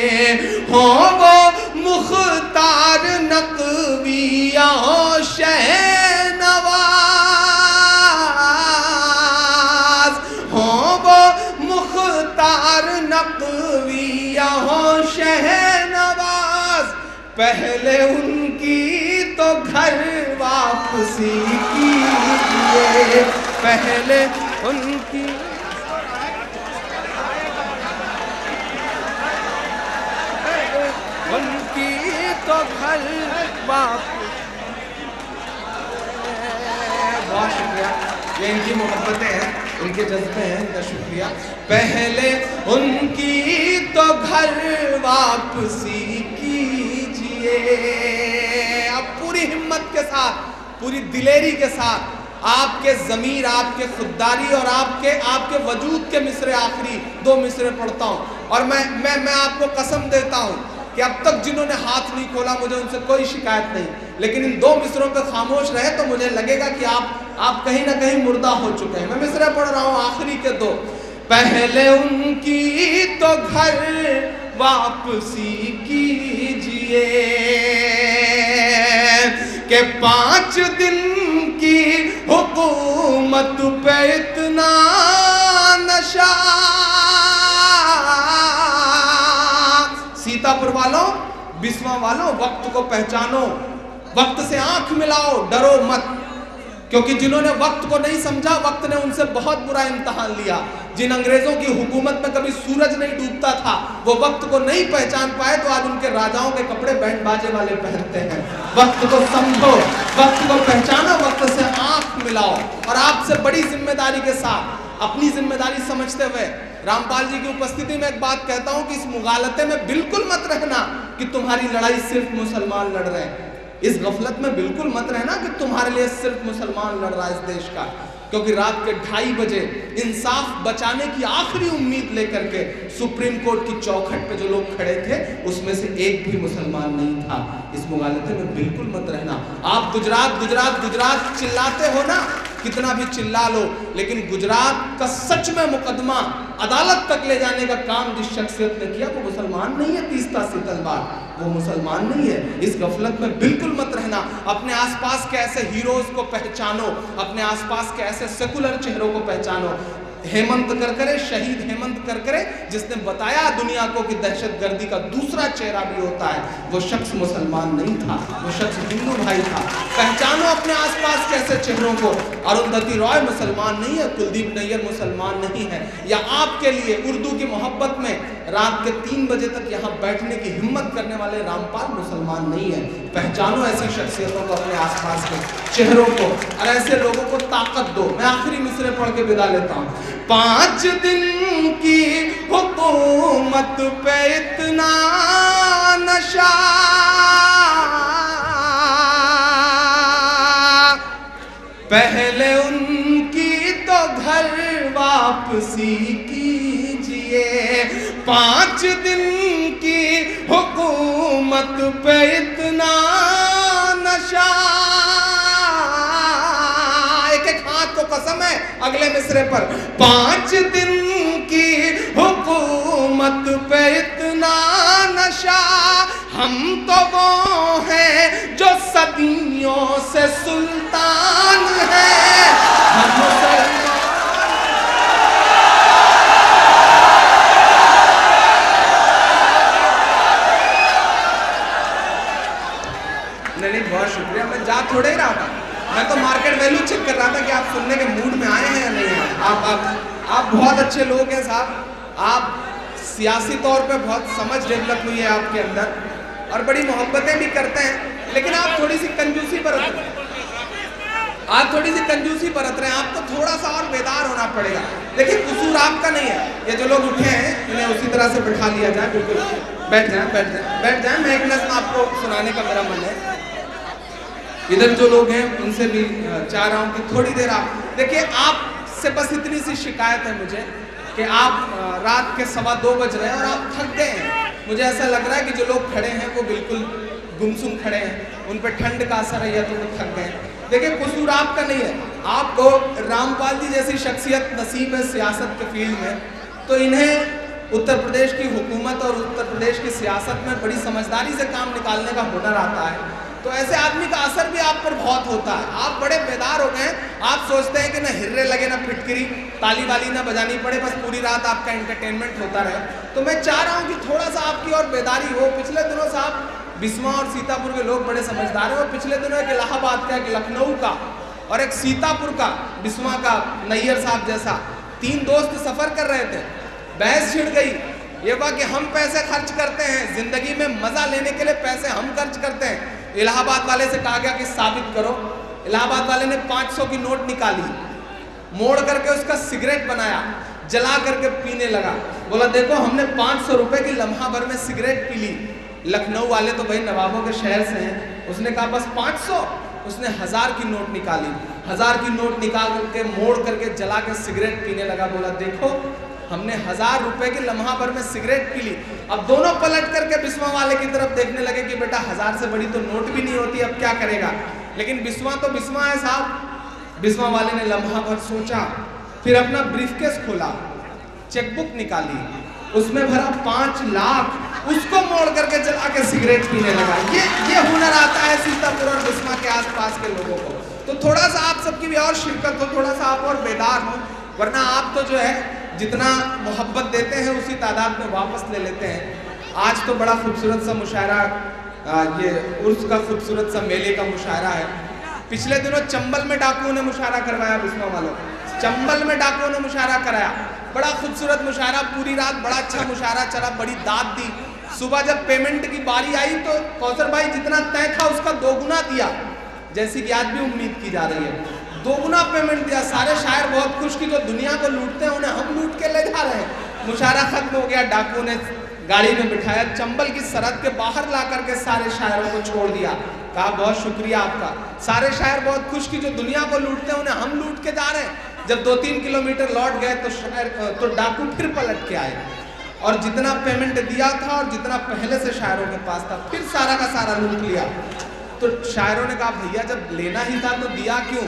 हो वो मुख्तार नकविया शहनवाज, हो वो मुख्तार नकविया शहनवाज, पहले उनकी तो घर वापसी कीजिए, पहले उनकी तो घर वापसी। बहुत शुक्रिया, ये इनकी मोहब्बतें हैं, इनके जज्बे हैं, इनका शुक्रिया। पहले उनकी तो घर वापसी कीजिए। अब पूरी हिम्मत के साथ, पूरी दिलेरी के साथ आपके ज़मीर, आपके खुददारी और आपके वजूद के मिसरे आखिरी 2 मिसरे पढ़ता हूँ। और मैं आपको कसम देता हूँ कि अब तक जिन्होंने हाथ नहीं खोला मुझे उनसे कोई शिकायत नहीं, लेकिन इन 2 मिसरों पे खामोश रहे तो मुझे लगेगा कि आप कहीं ना कहीं मुर्दा हो चुके हैं। मैं मिसरे पढ़ रहा हूँ आखिरी के 2। पहले उनकी तो घर वापसी कीजिए, के 5 दिन की हुकूमत पे इतना नशा। सीतापुर वालों, बिस्वा वालों, वक्त को पहचानो, वक्त से आंख मिलाओ, डरो मत। क्योंकि जिन्होंने वक्त को नहीं समझा, वक्त ने उनसे बहुत बुरा इम्तिहान लिया। जिन अंग्रेजों की हुकूमत में कभी सूरज नहीं डूबता था, वो वक्त को नहीं पहचान पाए तो आज उनके राजाओं के कपड़े बैंड बाजे वाले पहनते हैं। वक्त को समझो, वक्त को पहचानो, वक्त से आंख मिलाओ। और आपसे बड़ी जिम्मेदारी के साथ, अपनी जिम्मेदारी समझते हुए रामपाल जी की उपस्थिति में एक बात कहता हूं कि इस मुगालते में बिल्कुल मत रहना कि तुम्हारी लड़ाई सिर्फ मुसलमान लड़ रहे हैं। इस गफलत में बिल्कुल मत रहना कि तुम्हारे लिए सिर्फ मुसलमान लड़ रहा है इस देश का। क्योंकि रात के 2:30 बजे इंसाफ बचाने की आखिरी उम्मीद लेकर के सुप्रीम कोर्ट की चौखट पे जो लोग खड़े थे उसमें से एक भी मुसलमान नहीं था। इस मुगालते में बिल्कुल मत रहना। आप गुजरात गुजरात गुजरात चिल्लाते हो ना, कितना भी चिल्ला लो, लेकिन गुजरात का सच में मुकदमा अदालत तक ले जाने का काम जिस शख्सियत ने किया वो मुसलमान नहीं है। तीस्ता सीतलवाड़ वो मुसलमान नहीं है। इस गफलत में बिल्कुल मत रहना। अपने आसपास के ऐसे हीरोज को पहचानो, अपने आसपास के ऐसे सेकुलर चेहरों को पहचानो। हेमंत करकरे, शहीद हेमंत करकरे, जिसने बताया दुनिया को कि दहशतगर्दी का दूसरा चेहरा भी होता है, वो शख्स मुसलमान नहीं था, वो शख्स हिंदू भाई था। पहचानो अपने आसपास के ऐसे चेहरों को। अरुंधति रॉय मुसलमान नहीं है, कुलदीप नैयर मुसलमान नहीं है, या आपके लिए उर्दू की मोहब्बत में रात के 3 बजे तक यहाँ बैठने की हिम्मत करने वाले रामपाल मुसलमान नहीं है। पहचानो ऐसी शख्सियतों को, अपने आसपास के चेहरों को, और ऐसे लोगों को ताकत दो। मैं आखिरी मिसरे पढ़ के विदा लेता हूँ। 5 दिन की हुकूमत पे इतना नशा, पहले उनकी तो घर वापसी कीजिए। 5 दिन की हुकूमत पे इतना नशा। एक हाथ को कसम है अगले मिसरे पर। 5 दिन की हुकूमत पे इतना नशा, हम तो वो हैं जो सदियों से सुल्तान हैं। हम नहीं, बहुत शुक्रिया। मैं जा थोड़े ही रहा था, मैं तो मार्केट वैल्यू चेक कर रहा था कि आप सुनने के मूड में आए हैं या नहीं आए। आप बहुत अच्छे लोग हैं साहब, आप सियासी तौर पे बहुत समझ डेवलप हुई है आपके अंदर और बड़ी मोहब्बतें भी करते हैं, लेकिन आप थोड़ी सी कंजूसी बरत रहे हैं। आप थोड़ी सी कंजूसी बरत रहे हैं, आपको थोड़ा सा और बेदार होना पड़ेगा। देखिए कसूर आपका नहीं है, ये जो लोग उठे हैं इन्हें उसी तरह से बिठा लिया जाए, बिल्कुल बैठ जाए बैठ जाए बैठ जाए। मैं एक नज़्म आपको सुनाने का मेरा मन है, इधर जो लोग हैं उनसे भी चाह रहा हूँ कि थोड़ी देर आप देखिए। आपसे बस इतनी सी शिकायत है मुझे कि आप रात के 2:15 बज रहे हैं और आप थक गए हैं। मुझे ऐसा लग रहा है कि जो लोग खड़े हैं वो बिल्कुल गुमसुम खड़े हैं, उन पर ठंड का असर है या तो वो थक गए। देखिए कसूर आपका नहीं है, आपको रामपाल जी जैसी शख्सियत नसीब है सियासत के फील्ड में, तो इन्हें उत्तर प्रदेश की हुकूमत और उत्तर प्रदेश की सियासत में बड़ी समझदारी से काम निकालने का हुनर आता है। तो ऐसे आदमी का असर भी आप पर बहुत होता है। आप बड़े बेदार हो गए, आप सोचते हैं कि ना हिर्रे लगे ना फिटकरी, ताली वाली ना बजानी पड़े, बस पूरी रात आपका एंटरटेनमेंट होता रहे। तो मैं चाह रहा हूँ कि थोड़ा सा आपकी और बेदारी हो। पिछले दिनों साहब बिस्वा और सीतापुर के लोग बड़े समझदार हैं, और पिछले दिनों एक इलाहाबाद का, एक लखनऊ का और एक सीतापुर का, बिस्वा का नैयर साहब जैसा 3 दोस्त सफ़र कर रहे थे। बहस छिड़ गई, ये बात कि हम पैसे खर्च करते हैं, ज़िंदगी में मज़ा लेने के लिए पैसे हम खर्च करते हैं। इलाहाबाद वाले से कहा गया कि साबित करो। इलाहाबाद वाले ने 500 की नोट निकाली, मोड़ करके उसका सिगरेट बनाया, जला करके पीने लगा। बोला देखो हमने 500 रुपए की लम्हा भर में सिगरेट पी ली। लखनऊ वाले तो भाई नवाबों के शहर से हैं, उसने कहा बस 500। उसने 1000 की नोट निकाली, 1000 की नोट निकाल करके मोड़ करके जला के सिगरेट पीने लगा। बोला देखो हमने 1000 रुपए की लम्हा भर में सिगरेट पी ली। अब दोनों पलट करके बिस्वा वाले की तरफ देखने लगे कि बेटा 1000 से बड़ी तो नोट भी नहीं होती, अब क्या करेगा। लेकिन बिस्वा तो बिस्वा है साहब। बिस्वा वाले ने लम्हा भर सोचा, फिर अपना ब्रीफकेस खोला, चेकबुक निकाली, उसमें भरा 5 लाख, उसको मोड़ करके जला के सिगरेट पीने लगा। ये हुनर आता है सीतापुर और बिस्वा के आसपास के लोगों को। तो थोड़ा सा आप सबकी भी और शिरकत हो, थोड़ा सा आप और बेदार हो, वरना आप तो जो है जितना मोहब्बत देते हैं उसी तादाद में वापस ले लेते हैं। आज तो बड़ा खूबसूरत सा मुशायरा, ये उर्स का खूबसूरत सा मेले का मुशायरा है। पिछले दिनों चंबल में डाकुओं ने मुशायरा करवाया, बिस्वा वालों चंबल में डाकुओं ने मुशायरा कराया, बड़ा खूबसूरत मुशायरा, पूरी रात बड़ा अच्छा मुशायरा चला, बड़ी दाद दी। सुबह जब पेमेंट की बारी आई तो कौसर भाई जितना तय था उसका 2 गुना दिया, जैसी कि आज भी उम्मीद की जा रही है। 2 गुना पेमेंट दिया। सारे शायर बहुत खुश कि जो दुनिया को लूटते हैं उन्हें हम लूट के ले जा रहे हैं। मुशायरा खत्म हो गया, डाकुओं ने गाड़ी में बिठाया, चंबल की सरहद के बाहर ला करके सारे शायरों को छोड़ दिया। कहा बहुत शुक्रिया आपका। सारे शायर बहुत खुश कि जो दुनिया को लूटते हैं उन्हें हम लूट के जा रहे हैं। जब 2-3 किलोमीटर लौट गए तो डाकू फिर पलट के आए और जितना पेमेंट दिया था और जितना पहले से शायरों के पास था फिर सारा का सारा लूट लिया। तो शायरों ने कहा भैया जब लेना ही था तो दिया क्यों।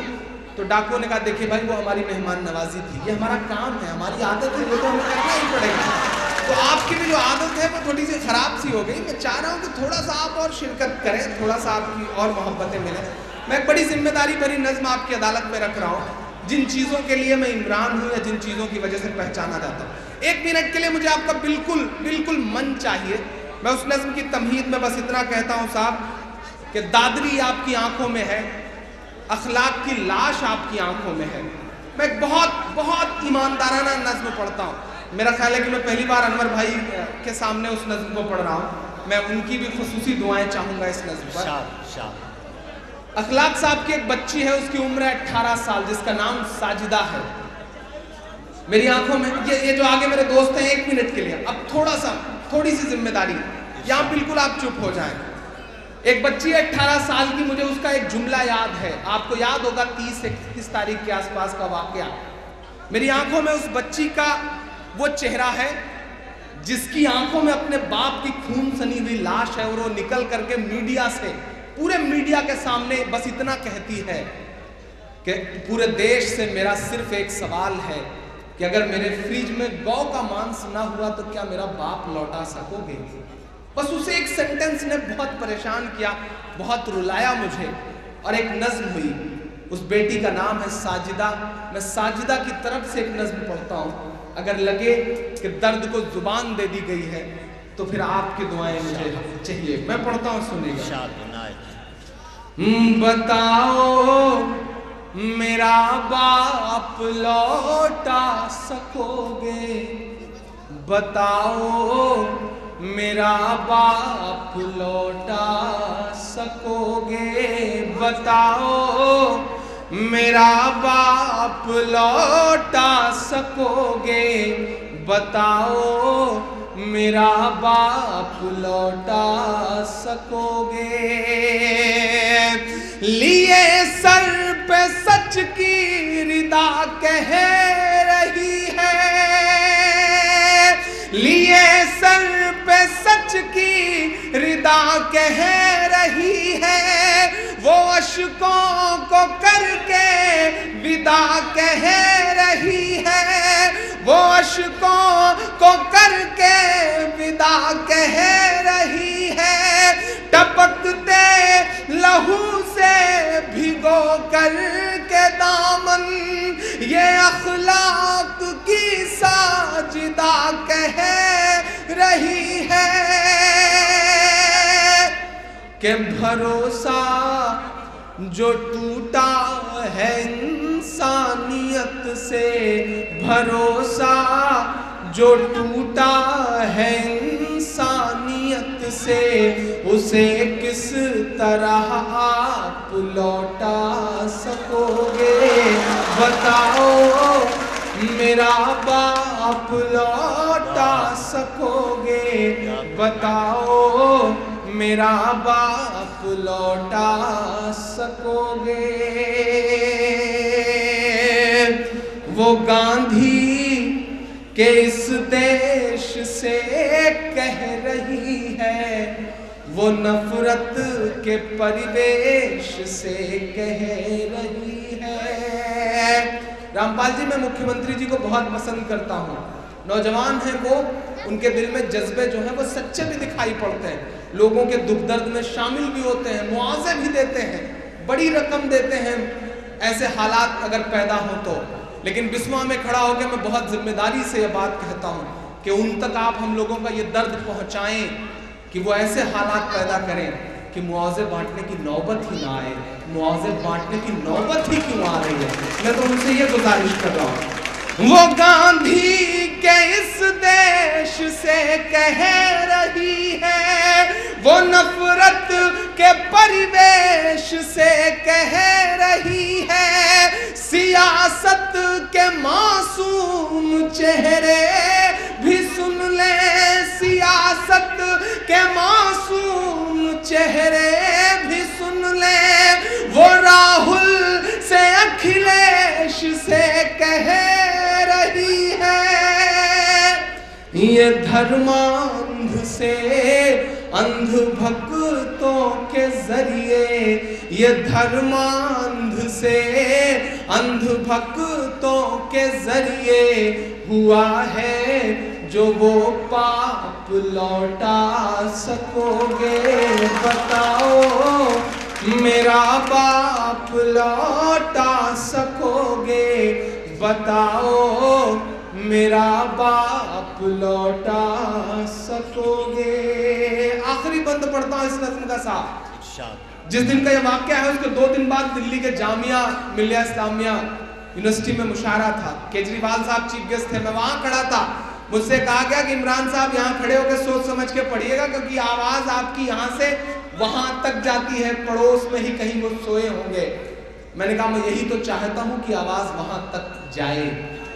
तो डाकुओं ने कहा देखिए भाई वो हमारी मेहमान नवाजी थी, ये हमारा काम है, हमारी आदत है, वो तो हमें करना ही पड़ेगा। तो आपकी भी जो आदत है वो थोड़ी सी खराब सी हो गई। मैं चाह रहा हूँ कि थोड़ा सा आप और शिरकत करें, थोड़ा सा आपकी और मोहब्बतें मिलें। मैं एक बड़ी जिम्मेदारी भरी नज़्म आपकी अदालत में रख रहा हूँ, जिन चीज़ों के लिए मैं इमरान हूँ या जिन चीज़ों की वजह से पहचाना जाता हूँ। 1 मिनट के लिए मुझे आपका बिल्कुल मन चाहिए। मैं उस नज़्म की तमहीद में बस इतना कहता हूँ साहब कि दादरी आपकी आंखों में है, अखलाक की लाश आपकी आंखों में है। मैं एक बहुत ईमानदाराना नज़्म पढ़ता हूँ। मेरा ख्याल है कि मैं पहली बार अनवर भाई के सामने उस नज़्म को पढ़ रहा हूँ। मैं उनकी भी खुसूसी दुआएं चाहूँगा इस नज़्म पर। अखलाक साहब की एक बच्ची है, उसकी उम्र है 18 साल, जिसका नाम साजिदा है। मेरी आंखों में ये जो आगे मेरे दोस्त हैं 1 मिनट के लिए, अब थोड़ी सी जिम्मेदारी, यहाँ बिल्कुल आप चुप हो जाएं। एक बच्ची है 18 साल की, मुझे उसका एक जुमला याद है, आपको याद होगा 30-31 तारीख के आसपास का वाकया। मेरी आंखों में उस बच्ची का वो चेहरा है जिसकी आंखों में अपने बाप की खून सनी हुई लाश है, और वो निकल करके मीडिया से, पूरे मीडिया के सामने बस इतना कहती है कि पूरे देश से मेरा सिर्फ एक सवाल है कि अगर मेरे फ्रिज में गौ का मांस ना हुआ तो क्या मेरा बाप लौटा सकोगे। बस उसे एक सेंटेंस ने बहुत परेशान किया, बहुत रुलाया मुझे। और एक नज्म हुई, उस बेटी का नाम है साजिदा। मैं साजिदा की तरफ से एक नज्म पढ़ता हूँ, अगर लगे कि दर्द को जुबान दे दी गई है तो फिर आपकी दुआएं मुझे चाहिए। मैं पढ़ता हूँ, सुनिएगा। बताओ मेरा बाप लौटा सकोगे, बताओ मेरा बाप लौटा सकोगे, बताओ मेरा बाप लौटा सकोगे, बताओ मेरा बाप लौटा सकोगे। लिए सर पे सच की रिदा कह रही है, लिए सर पे सच की रिदा कह रही है, वो अशकों को करके विदा कह रही है, वो अशकों को करके विदा कह रही है। टपकते लहू से भिगो कर के दामन ये अखलाक की साजिदा कह रही है कि भरोसा जो टूटा है इंसानियत से, भरोसा जो टूटा है इंसानियत से, उसे किस तरह आप लौटा सकोगे। बताओ मेरा बाप लौटा सकोगे, बताओ मेरा बाप लौटा सकोगे। वो गांधी के इस देश से कह रही है, वो नफरत के परिवेश से कह रही है। रामपाल जी, मैं मुख्यमंत्री जी को बहुत पसंद करता हूँ। नौजवान हैं वो, उनके दिल में जज्बे जो हैं वो सच्चे भी दिखाई पड़ते हैं, लोगों के दुख दर्द में शामिल भी होते हैं, मुआवजे भी देते हैं, बड़ी रकम देते हैं ऐसे हालात अगर पैदा हो तो। लेकिन बिस्वा में खड़ा होकर मैं बहुत जिम्मेदारी से यह बात कहता हूँ कि उन तक आप हम लोगों का ये दर्द पहुँचाएं कि वो ऐसे हालात पैदा करें कि मुआवजे बांटने की नौबत ही ना आए। मुआवजे बांटने की नौबत ही क्यों आ रही है? मैं तो उनसे ये गुजारिश कर रहा हूँ। वो गांधी के इस देश से कह रही है, वो नफरत के परिवेश से कह रही है, सियासत के मासूम चेहरे भी सुन ले, सियासत के मासूम चेहरे भी सुन ले, वो राहुल से अखिलेश से कह रही है, ये धर्मांध से अंध भक्तों के जरिए, ये धर्मांध से अंध भक्तों के जरिए हुआ है जो वो पाप लौटा सकोगे। बताओ मेरा बाप लौटा सकोगे, बताओ मेरा बाप लौटा सकोगे। आखिरी बंद पढ़ता हूं इस नज़्म का साहब। जिस दिन का ये वाक्य है उसके 2 दिन बाद दिल्ली के जामिया मिलिया इस्लामिया यूनिवर्सिटी में मुशायरा था। केजरीवाल साहब चीफ गेस्ट थे, मैं वहां खड़ा था। मुझसे कहा गया कि इमरान साहब यहाँ खड़े होकर सोच समझ के पढ़िएगा, क्योंकि आवाज आपकी यहाँ से वहां तक जाती है, पड़ोस में ही कहीं वो सोए होंगे। मैंने कहा मैं यही तो चाहता हूं कि आवाज वहां तक जाए।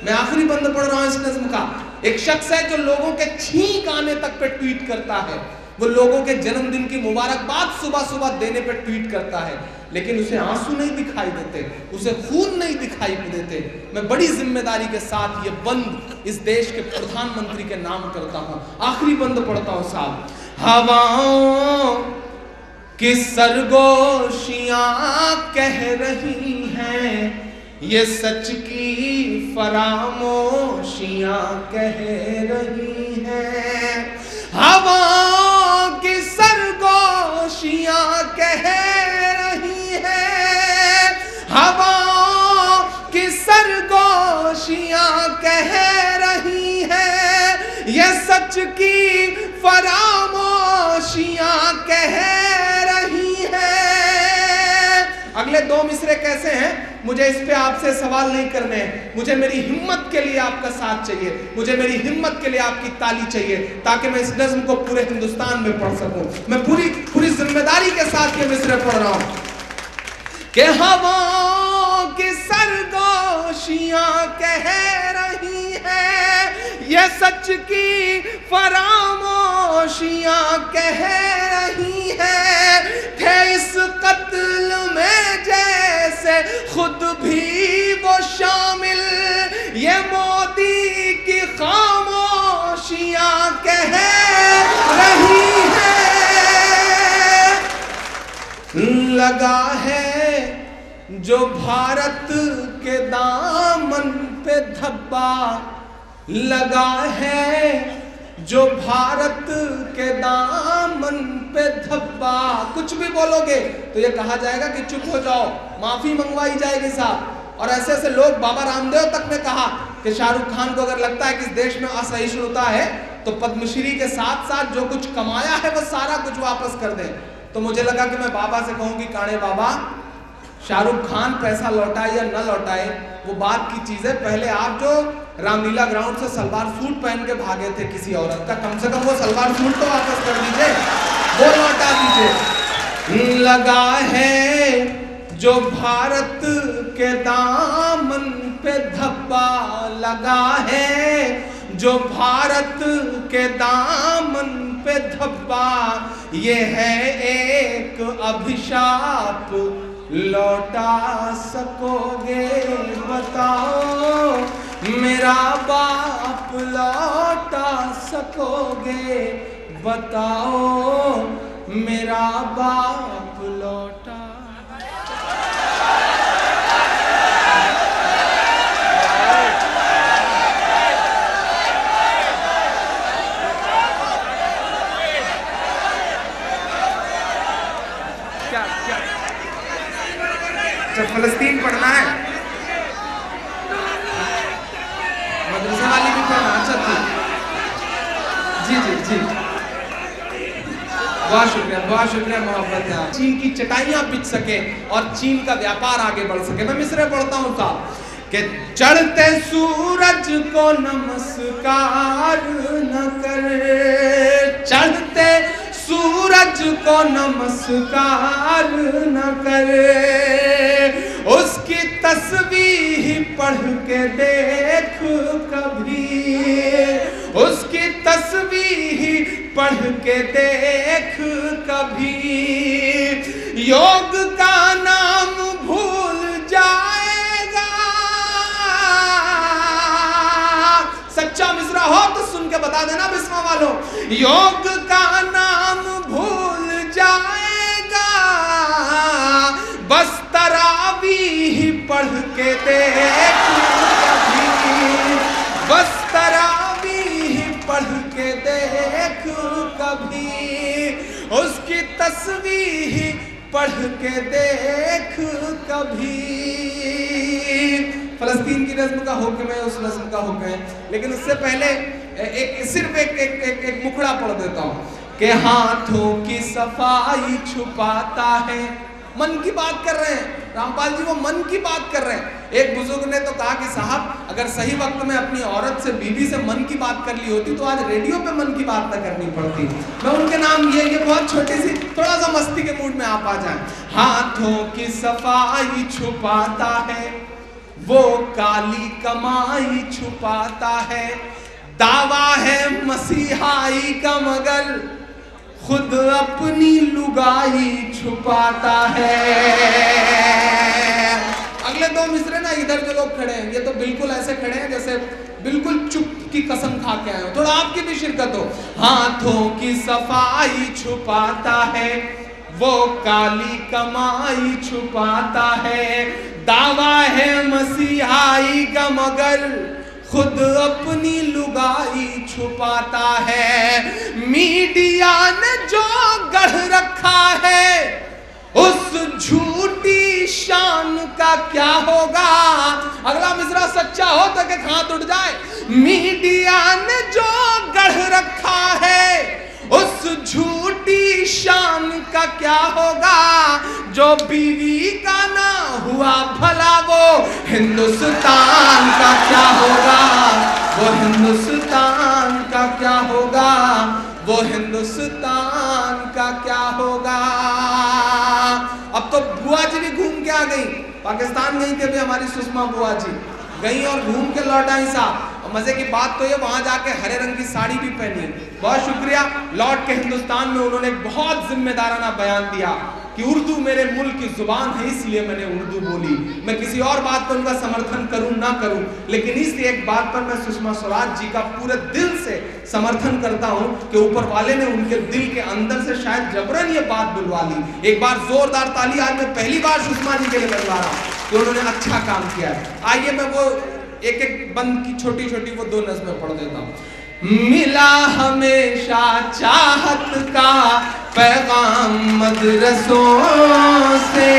मैं आखिरी बंद पढ़ रहा हूं इस नज़्म का। एक शख्स है जो लोगों के छींक आने तक पे ट्वीट करता है, वो लोगों के जन्मदिन की मुबारकबाद सुबह सुबह देने पे ट्वीट करता है, लेकिन उसे आंसू नहीं दिखाई देते, उसे खून नहीं दिखाई देते। मैं बड़ी जिम्मेदारी के साथ ये बंद इस देश के प्रधानमंत्री के नाम करता हूं। आखिरी बंद पढ़ता हूं साहब। हवाओं की सरगोशियां कह रही हैं, ये सच की फरामोशियां कह रही हैं। हवाओं की सरगोशियां कह रही हैं, हवाओं की सरगोशियां कह रही हैं, ये सच की फरामोशियां कह रही हैं। अगले 2 मिसरे कैसे हैं? मुझे इस पे आपसे सवाल नहीं करने हैं। मुझे मेरी हिम्मत के लिए आपका साथ चाहिए, मुझे मेरी हिम्मत के लिए आपकी ताली चाहिए, ताकि मैं इस नज्म को पूरे हिंदुस्तान में पढ़ सकूं। मैं पूरी जिम्मेदारी के साथ ये मिसरे पढ़ रहा हूं कि हवाओं की सरगोशियां कह रही है, ये सच की फरामोशियां कह रही है, थे इस कत्ल में जैसे खुद भी वो शामिल, ये मोदी की खामोशियां कह रही है। लगा है जो भारत के दामन पे धब्बा, लगा है जो भारत के दामन पे धब्बा। कुछ भी बोलोगे तो ये कहा जाएगा कि चुप हो जाओ, माफी मंगवाई जाएगी साहब। और ऐसे ऐसे लोग, बाबा रामदेव तक ने कहा कि शाहरुख खान को अगर लगता है कि इस देश में असहिष्णुता है तो पद्मश्री के साथ साथ जो कुछ कमाया है वो सारा कुछ वापस कर दे। तो मुझे लगा कि मैं बाबा से कहूंगी, काणे बाबा, शाहरुख खान पैसा लौटाए या न लौटाए वो बात की चीज है, पहले आप जो रामलीला ग्राउंड से सलवार सूट पहन के भागे थे किसी औरत का, कम से कम वो सलवार सूट तो वापस कर दीजिए, वो लौटा दीजिए। लगा है जो भारत के दामन पे धब्बा, लगा है जो भारत के दामन पे धब्बा, ये है एक अभिशाप, लौटा सकोगे बताओ मेरा बाप, लौटा सकोगे बताओ मेरा बाप लौटा। फलस्तीन पढ़ना है, मदरसे वाली भी पढ़ना। अच्छा जी जी जी, बहुत शुक्रिया मोहब्बत है। चीन की चटाइयां बिछ सके और चीन का व्यापार आगे बढ़ सके। मैं मिसरे पढ़ता हूँ साहब कि चढ़ते सूरज को नमस्कार न कर, चढ़ते सूरज को नमस्कार न करे, उसकी तस्वीर पढ़ के देख कभी, उसकी तस्वीर पढ़ के देख कभी, योग का नाम भूल जाएगा। सच्चा मिसरा हो तो सुन के बता देना बिस्मा वालों, योग का नाम भूल जाएगा, बस तरावीह पढ़ के देख कभी, बस तरावीह पढ़ के देख कभी, उसकी तस्वीर पढ़ के देख कभी। फलस्तीन की नज़्म का हुक्म है, उस नज़्म का हुक्म है, लेकिन उससे पहले सिर्फ एक मुखड़ा पढ़ देता हूँ कि हाथों की सफाई छुपाता है। मन की बात कर रहे हैं रामपाल जी, वो मन की बात कर रहे हैं। एक बुजुर्ग ने तो कहा कि साहब अगर सही वक्त में अपनी औरत से, बीवी से मन की बात कर ली होती तो आज रेडियो पे मन की बात न करनी पड़ती। मैं उनके नाम ये बहुत छोटी सी, थोड़ा सा मस्ती के मूड में आप आ जाए। हाथों की सफाई छुपाता है, वो काली कमाई छुपाता है, दावा है मसीहाई का मगर खुद अपनी लुगाई छुपाता है। अगले दो मिसरे ना, इधर जो लोग खड़े हैं ये तो बिल्कुल ऐसे खड़े हैं जैसे बिल्कुल चुप की कसम खा के आए हो, थोड़ा आपकी भी शिरकत हो। हाथों की सफाई छुपाता है, वो काली कमाई छुपाता है, दावा है मसीहाई का मगर खुद अपनी लुगाई छुपाता है। मीडिया ने जो गढ़ रखा है उस झूठी शान का क्या होगा। अगला मिसरा सच्चा हो तो कि हाथ उठ जाए। मीडिया ने जो गढ़ रखा है उस झूठी शान का क्या होगा, जो बीवी का ना हुआ भला वो हिंदुस्तान का क्या होगा, वो हिंदुस्तान का क्या होगा, वो हिंदुस्तान का क्या होगा। अब तो बुआ जी भी घूम के आ गई, पाकिस्तान गई थी अभी हमारी सुषमा बुआ जी, गई और घूम के लौट आई साहब। और मजे की बात तो ये वहां जाके हरे रंग की साड़ी भी पहनी। बहुत शुक्रिया। लौट के हिंदुस्तान में उन्होंने एक बहुत जिम्मेदाराना बयान दिया कि उर्दू मेरे मुल्क की जुबान है, इसलिए मैंने उर्दू बोली। मैं किसी और बात पर उनका समर्थन करूं ना करूं, लेकिन इस एक बात पर मैं सुषमा स्वराज जी का पूरे दिल से समर्थन करता हूं कि ऊपर वाले ने उनके दिल के अंदर से शायद जबरन ये बात बुलवा ली। एक बार जोरदार ताली आज मैं पहली बार सुषमा जी के लिए बजवा रहा हूं कि उन्होंने अच्छा काम किया है। आइए मैं वो एक एक बंद की छोटी छोटी वो 2 नज़्में पढ़ देता हूं। मिला हमेशा चाहत का पैगाम मदरसों से।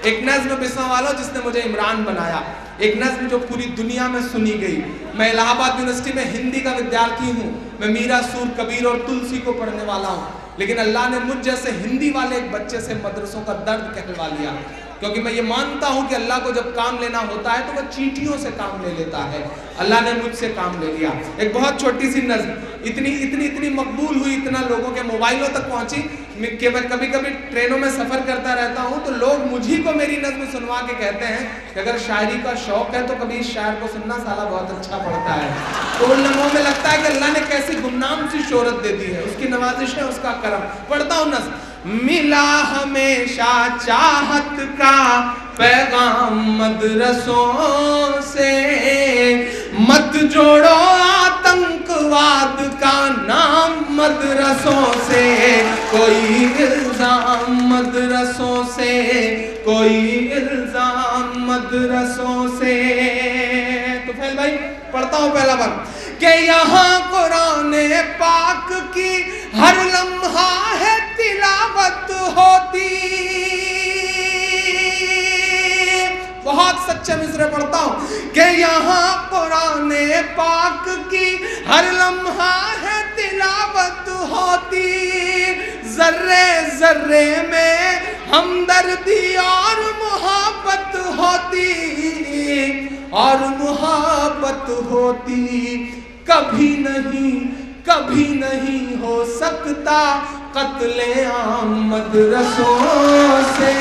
एक नज्म बिस्वा वालों जिसने मुझे इमरान बनाया, एक नज्म जो पूरी दुनिया में सुनी गई। मैं इलाहाबाद यूनिवर्सिटी में हिंदी का विद्यार्थी हूँ, मैं मीरा, सूर, कबीर और तुलसी को पढ़ने वाला हूँ, लेकिन अल्लाह ने मुझ जैसे हिंदी वाले एक बच्चे से मदरसों का दर्द कहलवा लिया, क्योंकि मैं ये मानता हूं कि अल्लाह को जब काम लेना होता है तो वह चींटियों से काम ले लेता है। अल्लाह ने मुझसे काम ले लिया। एक बहुत छोटी सी नज़्म इतनी इतनी इतनी मकबूल हुई, इतना लोगों के मोबाइलों तक पहुंची कि मैं कभी कभी ट्रेनों में सफ़र करता रहता हूं तो लोग मुझी को मेरी नज़्म सुनवा के कहते हैं कि अगर शायरी का शौक है तो कभी इस शायर को सुनना, साला बहुत अच्छा पढ़ता है। तो उन लम्हों में लगता है कि अल्लाह ने कैसी गुमनाम सी शोहरत दे दी है, उसकी नवाजिश है, उसका करम। पढ़ता हूँ नज़्म। मिला हमेशा चाहत का पैगाम मदरसों से, मत जोड़ो आतंकवाद का नाम मदरसों से, कोई इल्जाम मदरसों से, कोई इल्जाम मदरसों से। तो फैल भाई पढ़ता हूँ पहला बार कि यहाँ कुरान पाक की हर लम्हा है तिलावत होती। बहुत सच्चे मिसरे पढ़ता हूँ कि यहाँ कुरान पाक की हर लम्हा है तिलावत होती। जर्रे जर्रे में हमदर्दी और मोहब्बत होती, और मोहब्बत होती। कभी नहीं हो सकता कत्ले आम मदरसों से,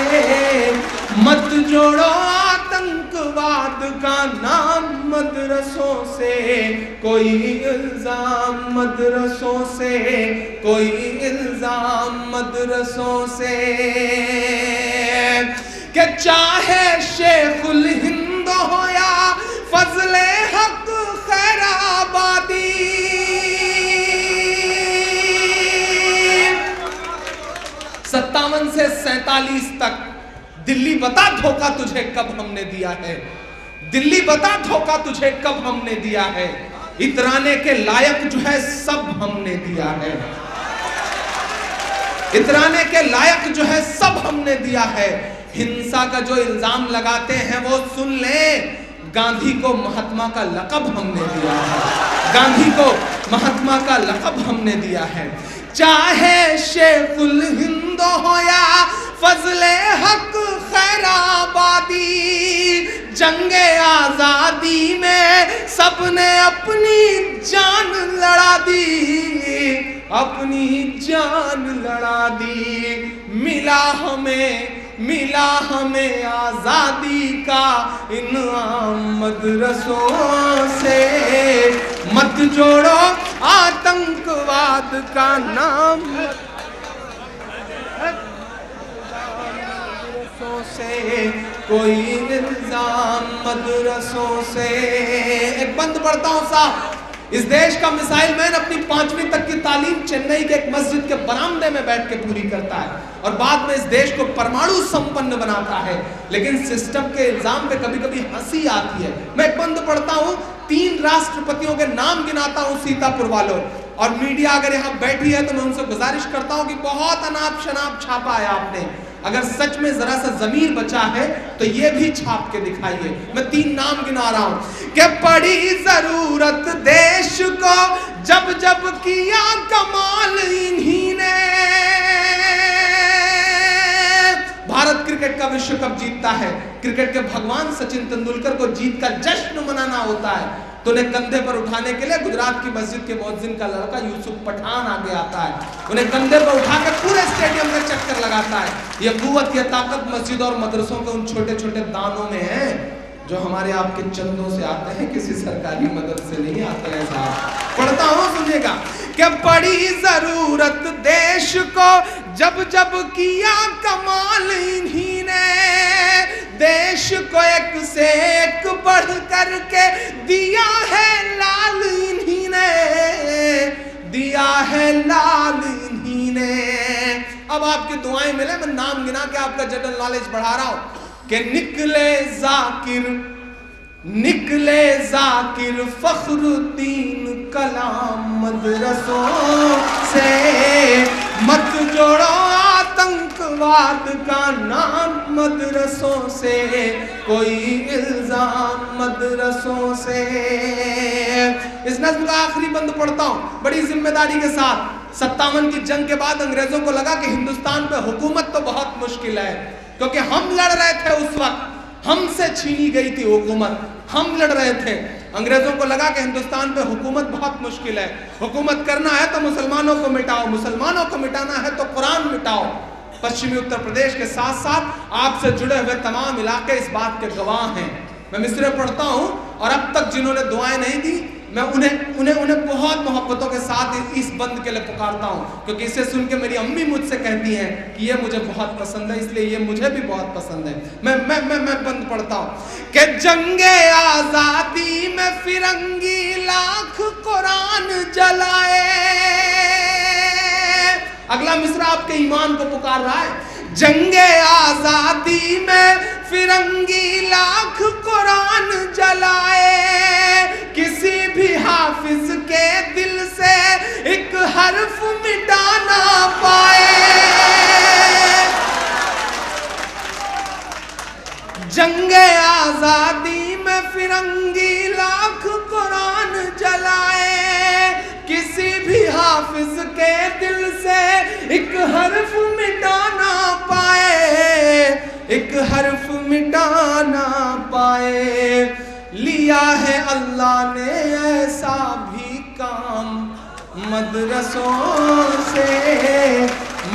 मत जोड़ो आतंकवाद का नाम मदरसों से, कोई इल्जाम मदरसों से, कोई इल्जाम मदरसों से। कि चाहे शेखुल हिंद हो या फजले हक खैराबादी, 57 से 47 तक दिल्ली बता धोखा तुझे कब हमने दिया है, दिल्ली बता धोखा तुझे कब हमने दिया है। इतराने के लायक जो है सब हमने दिया है, इतराने के लायक जो है सब हमने दिया है। हिंसा का जो इल्जाम लगाते हैं वो सुन ले, गांधी को महात्मा का लक़ब हमने दिया है, गांधी को महात्मा का लक़ब हमने दिया है। चाहे शेखुल हिंद हो या फजले हक खैराबादी, जंगे आजादी में सबने अपनी जान लड़ा दी, अपनी जान लड़ा दी। मिला हमें आजादी का इनाम मदरसों से, मत जोड़ो आतंकवाद का नाम मदरसों से, कोई इल्जाम मदरसों से। एक बंद पढ़ता हूं साहब। इस देश का मिसाइल मैन अपनी 5वीं तक की तालीम चेन्नई के एक मस्जिद के बरामदे में बैठ के पूरी करता है और बाद में इस देश को परमाणु संपन्न बनाता है, लेकिन सिस्टम के इल्जाम पे कभी कभी हंसी आती है। मैं एक बंद पढ़ता हूँ, 3 राष्ट्रपतियों के नाम गिनाता हूँ सीतापुर वालों, और मीडिया अगर यहाँ बैठी है तो मैं उनसे गुजारिश करता हूँ कि बहुत अनाप शनाप छापा है आपने, अगर सच में जरा सा जमीर बचा है तो ये भी छाप के दिखाइए। मैं 3 नाम गिना रहा हूं कि पड़ी जरूरत देश को जब जब किया कमाल इन्हीं ने, विश्व कप जीतता है, क्रिकेट के भगवान सचिन तेंदुलकर को जीत का जश्न मनाना होता है, तो उन्हें कंधे पर उठाने के लिए गुजरात की मस्जिद के मुअज्जिन का लड़का यूसुफ पठान आगे आता है, उन्हें कंधे पर उठा के पूरे स्टेडियम में चक्कर लगाता है। ये कुव्वत, ये ताकत मस्जिद और मदरसों के उन छोटे छोटे दानों में है जो हमारे आपके चंदों से आते हैं, किसी सरकारी मदद से नहीं आते हैं साहब। पढ़ता हूँ, सुनिएगा कि बड़ी जरूरत देश को जब जब किया कमाल इन्हीं ने, देश को एक से एक बढ़ करके दिया है लाल इन्हीं ने, दिया है लाल इन्हीं ने। अब आपकी दुआएं मिले, मैं नाम गिना के आपका जनरल नॉलेज बढ़ा रहा हूं कि निकले जाकिर फखरुद्दीन कलाम मदरसों से, मत जोड़ो आतंकवाद का नाम मदरसों से, कोई इल्जाम मदरसों से। इस नज्म का आखिरी बंद पढ़ता हूं बड़ी जिम्मेदारी के साथ। 57 की जंग के बाद अंग्रेजों को लगा कि हिंदुस्तान पे हुकूमत तो बहुत मुश्किल है, क्योंकि हम लड़ रहे थे उस वक्त, हमसे छीनी गई थी हुकूमत, हम लड़ रहे थे। अंग्रेजों को लगा कि हिंदुस्तान पे हुकूमत बहुत मुश्किल है, हुकूमत करना है तो मुसलमानों को मिटाओ, मुसलमानों को मिटाना है तो कुरान मिटाओ। पश्चिमी उत्तर प्रदेश के साथ साथ आपसे जुड़े हुए तमाम इलाके इस बात के गवाह हैं। मैं मिसरे पढ़ता हूं और अब तक जिन्होंने दुआएं नहीं दी, मैं उन्हें बहुत मोहब्बतों के साथ इस बंद के लिए पुकारता हूं, क्योंकि इसे सुन के मेरी अम्मी मुझसे कहती हैं कि ये मुझे बहुत पसंद है, इसलिए ये मुझे भी बहुत पसंद है। मैं बंद पढ़ता हूं कि जंगे आजादी में फिरंगी लाख कुरान जलाए। अगला मिसरा आपके ईमान को पुकार रहा है। जंगे आजादी में फिरंगी लाख कुरान जलाए, किसी भी हाफिज के दिल से एक हर्फ मिटा ना पाए। जंगे आजादी में फिरंगी लाख कुरान जलाए, किसी भी हाफिज के दिल से एक हर्फ मिटा ना पाए, एक हर्फ मिटा ना पाए। लिया है अल्लाह ने ऐसा भी काम मदरसों से,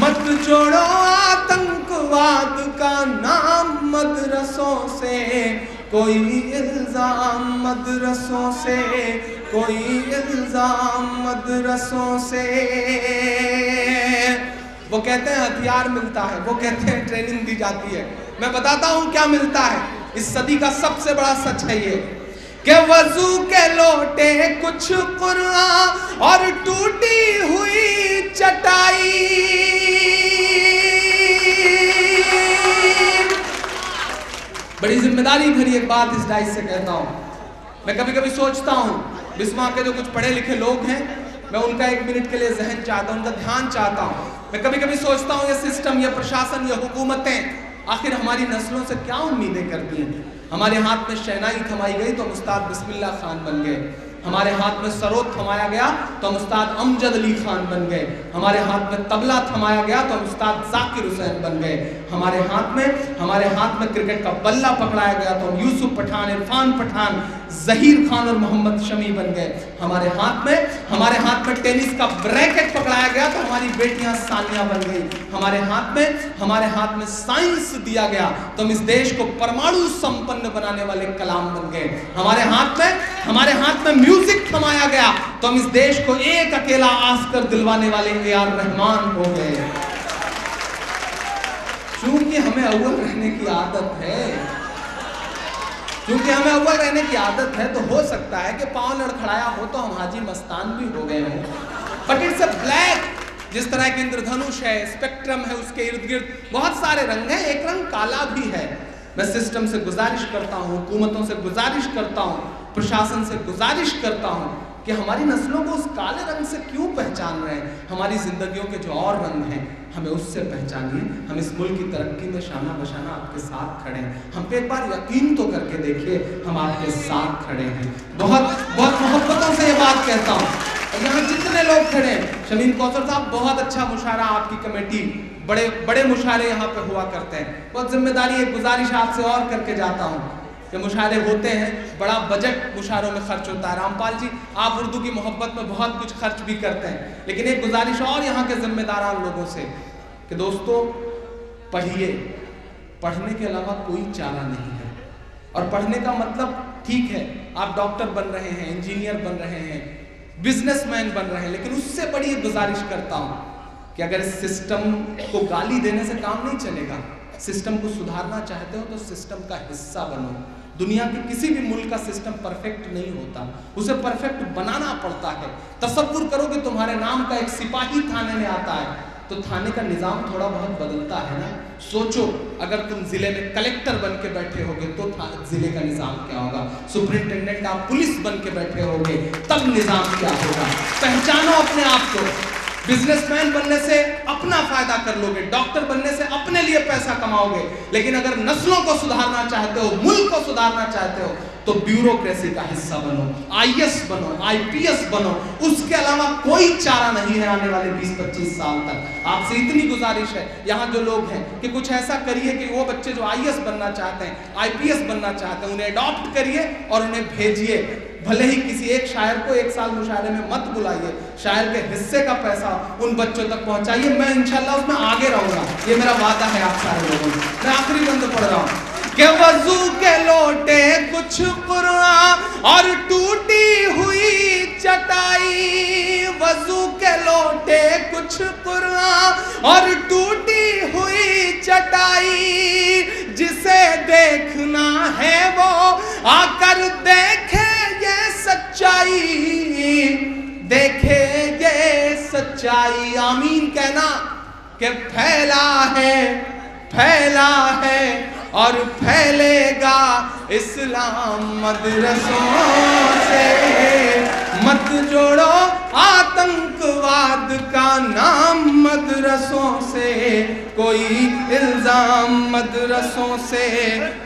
मत जोड़ो आतंकवाद का नाम मदरसों से, कोई इल्जाम मदरसों से, कोई इल्जाम मदरसों से। वो कहते हैं हथियार मिलता है, वो कहते हैं ट्रेनिंग दी जाती है। मैं बताता हूं क्या मिलता है। इस सदी का सबसे बड़ा सच है ये कि वजू के लोटे कुछ कुरान और टूटी हुई चटाई। बड़ी जिम्मेदारी भरी एक बात इस डाइस से कहता हूं। मैं कभी कभी सोचता हूं, बिस्मार्क के जो कुछ पढ़े लिखे लोग हैं, मैं उनका एक मिनट के लिए जहन चाहता हूं, उनका ध्यान चाहता हूं। मैं कभी कभी सोचता हूं ये सिस्टम, ये प्रशासन, ये हुकूमतें आखिर हमारी नस्लों से क्या उम्मीदें करती हैं। हमारे हाथ में शहनाई थमाई गई तो हम उस्ताद बिस्मिल्लाह खान बन गए, हमारे हाथ में सरोद थमाया गया तो हम उस्ताद अमजद अली खान बन गए, हमारे हाथ में तबला थमाया गया तो हम उस्ताद जाकिर हुसैन बन गए, हमारे हाथ में क्रिकेट का बल्ला पकड़ाया गया तो हम यूसुफ पठान, इरफान पठान, जहीर खान और मोहम्मद शमी बन गए। हमारे हाथ में टेनिस का ब्रैकेट पकड़ाया गया तो हमारी बेटियां सानिया बन गई। हमारे हाथ में साइंस दिया गया तो हम इस देश को परमाणु संपन्न बनाने वाले कलाम बन गए। हमारे हाथ में म्यूजिक थमाया गया तो हम इस देश को एक अकेला ऑस्कर दिलवाने वाले ए.आर. रहमान हो गए। क्योंकि हमें अव्वल रहने की आदत है, तो हो सकता है कि पांव लड़खड़ाया हो तो हम हाजी मस्तान भी हो गए हों। बट इट्स अ ब्लैक, जिस तरह की इंद्रधनुष है, स्पेक्ट्रम है, उसके इर्द गिर्द बहुत सारे रंग हैं, एक रंग काला भी है। मैं सिस्टम से गुजारिश करता हूँ, हुकूमतों से गुजारिश करता हूँ, प्रशासन से गुजारिश करता हूँ कि हमारी नस्लों को उस काले रंग से क्यों पहचान रहे हैं। हमारी जिंदगियों के जो और रंग हैं हमें उससे पहचानिए। हम इस मुल्क की तरक्की में शाना बशाना आपके साथ खड़े हैं। हम पे एक बार यकीन तो करके देखिए, हम आपके साथ खड़े हैं। बहुत बहुत मोहब्बतों से ये बात कहता हूँ। और यहाँ जितने लोग खड़े हैं, शमीम कौसर साहब बहुत अच्छा मुशायरा, आपकी कमेटी बड़े बड़े मुशायरे यहाँ पे हुआ करते हैं। बहुत जिम्मेदारी एक गुजारिश आपसे और करके जाता हूँ कि मुशायरे होते हैं, बड़ा बजट मुशायरों में खर्च होता है। रामपाल जी, आप उर्दू की मोहब्बत में बहुत कुछ खर्च भी करते हैं, लेकिन एक गुजारिश और यहाँ के जिम्मेदारान लोगों से कि दोस्तों पढ़िए, पढ़ने के अलावा कोई चारा नहीं है। और पढ़ने का मतलब ठीक है, आप डॉक्टर बन रहे हैं, इंजीनियर बन रहे हैं, बिजनेसमैन बन रहे हैं, लेकिन उससे बड़ी एक गुजारिश करता हूँ कि अगर इस सिस्टम को गाली देने से काम नहीं चलेगा, सिस्टम को सुधारना चाहते हो तो सिस्टम का हिस्सा बनो। दुनिया के किसी भी मुल्क का सिस्टम परफेक्ट नहीं होता, उसे परफेक्ट बनाना पड़ता है। तसव्वुर करो कि तुम्हारे नाम का एक सिपाही थाने में आता है तो थाने का निजाम थोड़ा बहुत बदलता है ना। सोचो अगर तुम जिले में कलेक्टर बन के बैठे होगे तो जिले का निजाम क्या होगा, सुपरिंटेंडेंट आप पुलिस बन के बैठे होगे तब निजाम क्या होगा। पहचानो अपने आप को। बिजनेसमैन बनने से अपना फायदा कर लोगे, डॉक्टर बनने से अपने लिए पैसा कमाओगे, लेकिन अगर नस्लों को सुधारना चाहते हो, मुल्क को सुधारना चाहते हो तो ब्यूरोक्रेसी का हिस्सा बनो, आईएएस बनो, आईपीएस बनो। उसके अलावा कोई चारा नहीं है आने वाले 20-25 साल तक। आपसे इतनी गुजारिश है यहाँ जो लोग हैं कि कुछ ऐसा करिए कि वो बच्चे जो आईएएस बनना चाहते हैं, आईपीएस बनना चाहते हैं, उन्हें अडॉप्ट करिए और उन्हें भेजिए। भले ही किसी एक शायर को 1 साल मुशायरे में मत बुलाइए, शायर के हिस्से का पैसा उन बच्चों तक पहुंचाइए। मैं इंशाल्लाह उसमें आगे रहूंगा, ये मेरा वादा है आप सारे लोगों से। मैं आखिरी बंद पढ़ रहा हूँ कि वजू के लोटे कुछ कुरान और टूटी हुई चटाई, वजू के लोटे कुछ कुरान और टूटी हुई चटाई, जिसे देखना है वो आकर देखे ये सच्चाई, देखे ये सच्चाई। आमीन कहना कि फैला है और फैलेगा इस्लाम मदरसों से। मत जोड़ो आतंकवाद का नाम मदरसों से, कोई इल्जाम मदरसों से,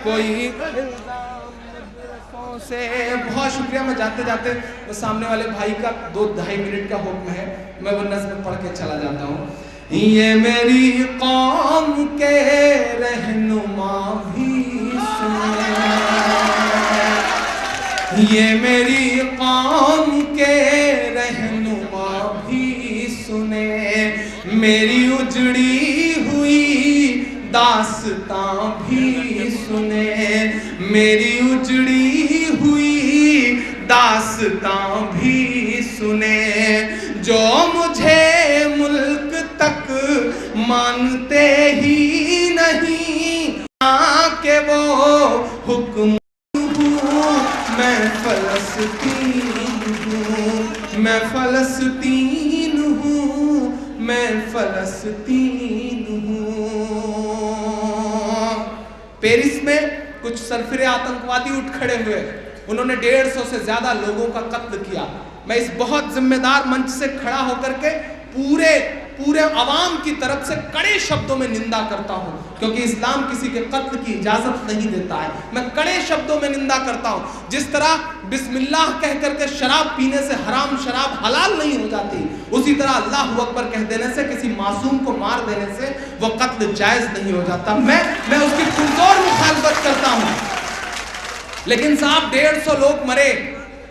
कोई इल्जाम मदरसों से। बहुत शुक्रिया। मैं जाते जाते वो सामने वाले भाई का 2-2.5 मिनट का हुक्म है, मैं वो नज़्म पढ़ के चला जाता हूँ। ये मेरी कौम के रहनुमा भी सुने, ये मेरी कौम के रहनुमा भी सुने, मेरी उजड़ी हुई दास्तां भी सुने, मेरी उजड़ी हुई दास्तां भी सुने। जो मुझे मुल्क तक मानते ही नहीं, के वो हुक्म हूँ, मैं फलस्तीन हूँ, मैं फलस्तीन हूँ, मैं फलस्तीन हूँ। पेरिस में कुछ सरफिरे आतंकवादी उठ खड़े हुए, उन्होंने 150 से ज्यादा लोगों का कत्ल किया। मैं इस बहुत जिम्मेदार मंच से खड़ा होकर के पूरे अवाम की तरफ से कड़े शब्दों में निंदा करता हूं, क्योंकि इस्लाम किसी के कत्ल की इजाजत नहीं देता है। मैं कड़े शब्दों में निंदा करता हूं। जिस तरह बिस्मिल्लाह कह करके शराब पीने से हराम शराब हलाल नहीं हो जाती, उसी तरह अल्लाह अकबर कह देने से, किसी मासूम को मार देने से वो कत्ल जायज नहीं हो जाता। मैं उसकी पुरजोर मुखालफत करता हूं। लेकिन साहब 150 लोग मरे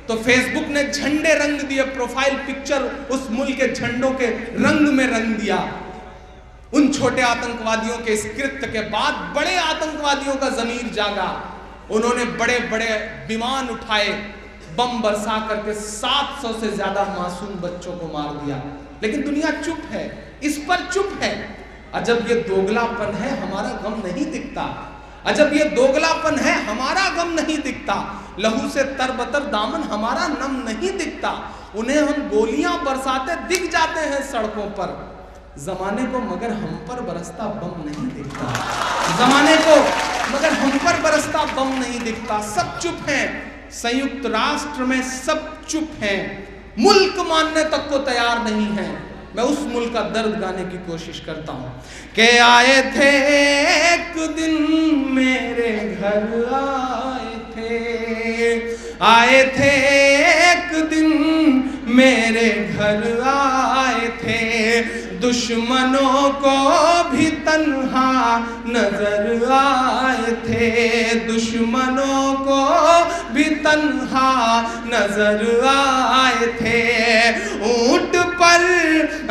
तो फेसबुक ने झंडे रंग दिए, प्रोफाइल पिक्चर उस मुल्क के झंडों के रंग में रंग दिया। उन छोटे आतंकवादियों के इस कृत्य के बाद बड़े आतंकवादियों का ज़मीर जागा। उन्होंने बड़े बड़े विमान उठाए, बम बरसा करके 700 से ज्यादा मासूम बच्चों को मार दिया। लेकिन दुनिया चुप है, इस पर चुप है। अजब ये दोगलापन है, हमारा गम नहीं दिखता। अजब ये दोगलापन है, हमारा गम नहीं दिखता। लहू से तरबतर दामन हमारा नम नहीं दिखता। उन्हें हम गोलियां बरसाते दिख जाते हैं सड़कों पर, जमाने को मगर हम पर बरसता बम नहीं दिखता। जमाने को मगर हम पर बरसता बम नहीं दिखता। सब चुप हैं, संयुक्त राष्ट्र में सब चुप हैं, मुल्क मानने तक को तैयार नहीं है। मैं उस मुल्क का दर्द गाने की कोशिश करता हूँ कि आए थे एक दिन मेरे घर, आए थे एक दिन मेरे घर आए थे, दुश्मनों को भी तन्हा नजर आए थे, दुश्मनों को भी तन्हा नजर आए थे। ऊंट पर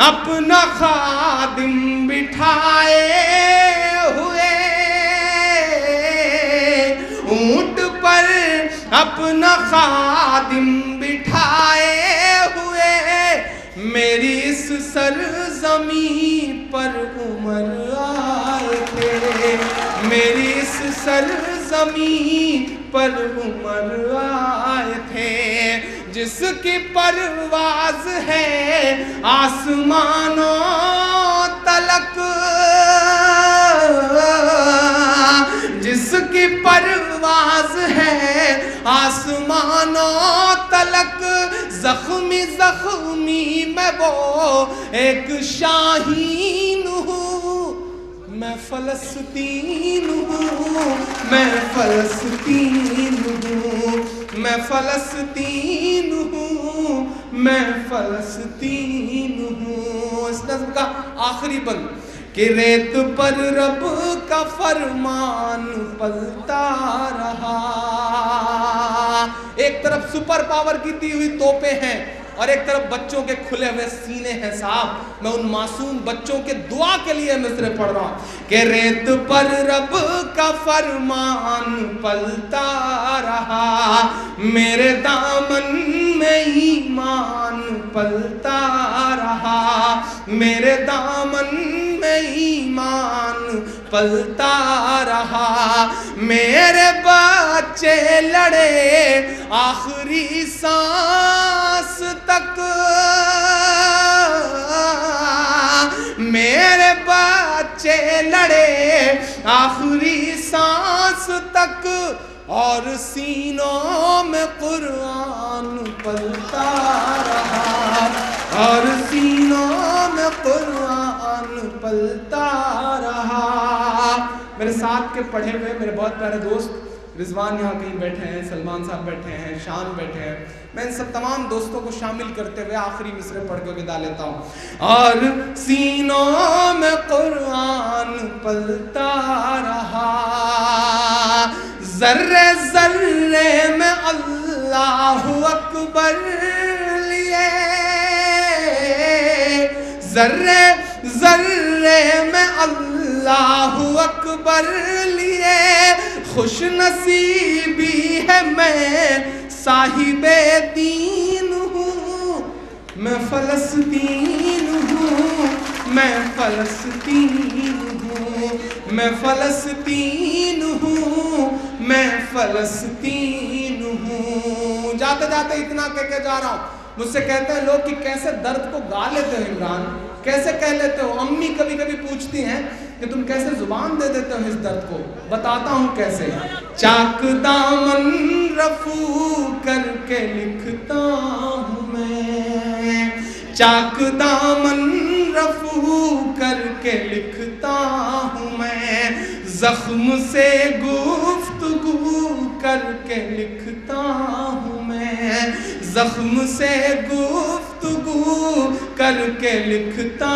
अपना खादिम बिठाए हुए, ऊंट पर अपना खादिम बिठाए हुए, मेरी इस सरजमी पर उमर आए थे, मेरी इस सरजमी पर उमर आए थे। जिसकी परवाज़ है आसमानों तलक, जिसकी परवाज़ है आसमानों तलक, ज़ख्मी ज़ख्मी मैं वो एक शाहीन हूँ, मैं फ़लस्तीन हूँ, मैं फ़लस्तीन हूँ, मैं फ़लस्तीन हूँ, मैं फ़लस्तीन हूँ। इस नज़्म का आखिरी बंद कि रेत पर रब का फरमान पलता रहा। एक तरफ सुपर पावर की दी हुई तोपें हैं और एक तरफ बच्चों के खुले हुए सीने हैं साहब। मैं उन मासूम बच्चों के दुआ के लिए मिसरे पढ़ रहा हूं कि रेत पर रब का फरमान पलता रहा, मेरे दामन में ईमान पलता रहा, मेरे दामन में ईमान पलता रहा। मेरे बच्चे लड़े आखिरी सांस तक, मेरे बच्चे लड़े आखिरी सांस तक, और सीनों में कुरान पलता रहा, और सीनों में कुरान पलता रहा। मेरे साथ के पढ़े हुए मेरे बहुत प्यारे दोस्त रिजवान यहाँ कहीं बैठे हैं, सलमान साहब बैठे हैं, शान बैठे हैं, मैं इन सब तमाम दोस्तों को शामिल करते हुए आखिरी मिसरे पढ़ के विदा लेता हूँ। और सीनों में कुरान पलता रहा, जर्रे जर्रे में अल्लाहु अकबर लिए, जर्रे जर्रे में अल्लाहु अकबर लिए, खुश नसीबी है मैं साहिबे दीन हूँ, मैं फ़लस्तीन हूँ, मैं फ़लस्तीन हूँ, मैं फ़लस्तीन हूँ, मैं फ़लस्तीन हूँ। जाते जाते इतना कह के जा रहा हूँ। मुझसे कहते हैं लोग कि कैसे दर्द को गा लेते हो इमरान, कैसे कह लेते हो। अम्मी कभी कभी पूछती हैं कि तुम कैसे जुबान दे देते हो इस दर्द को। बताता हूँ कैसे। चाक दामन रफू करके लिखता हूँ मैं, चाक दामन रफू करके लिखता हूँ मैं, जख्म से गुफ्तगू करके लिखता हूँ मैं, जख्म से गुफ्तगू करके लिखता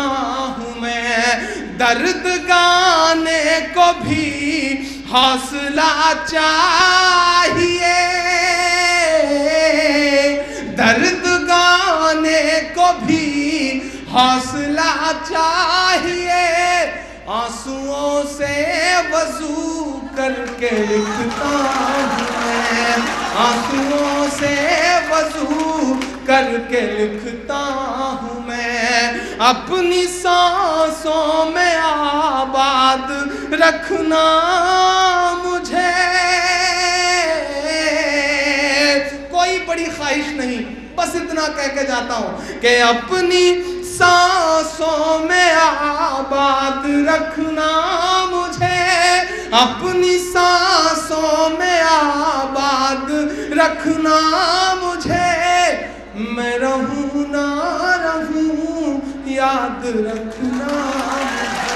हूँ मैं। दर्द गाने को भी हौसला चाहिए, दर्द गाने को भी हौसला चाहिए, आंसुओं से वजू करके लिखता हूँ मैं, आंसुओं से वजू करके लिखता हूँ मैं। अपनी सांसों में आबाद रखना मुझे, कोई बड़ी ख्वाहिश नहीं, बस इतना कह के जाता हूँ कि अपनी सांसों में आबाद रखना मुझे, अपनी सांसों में आबाद रखना मुझे। मैं रहूं ना रहूं याद रखना मुझे।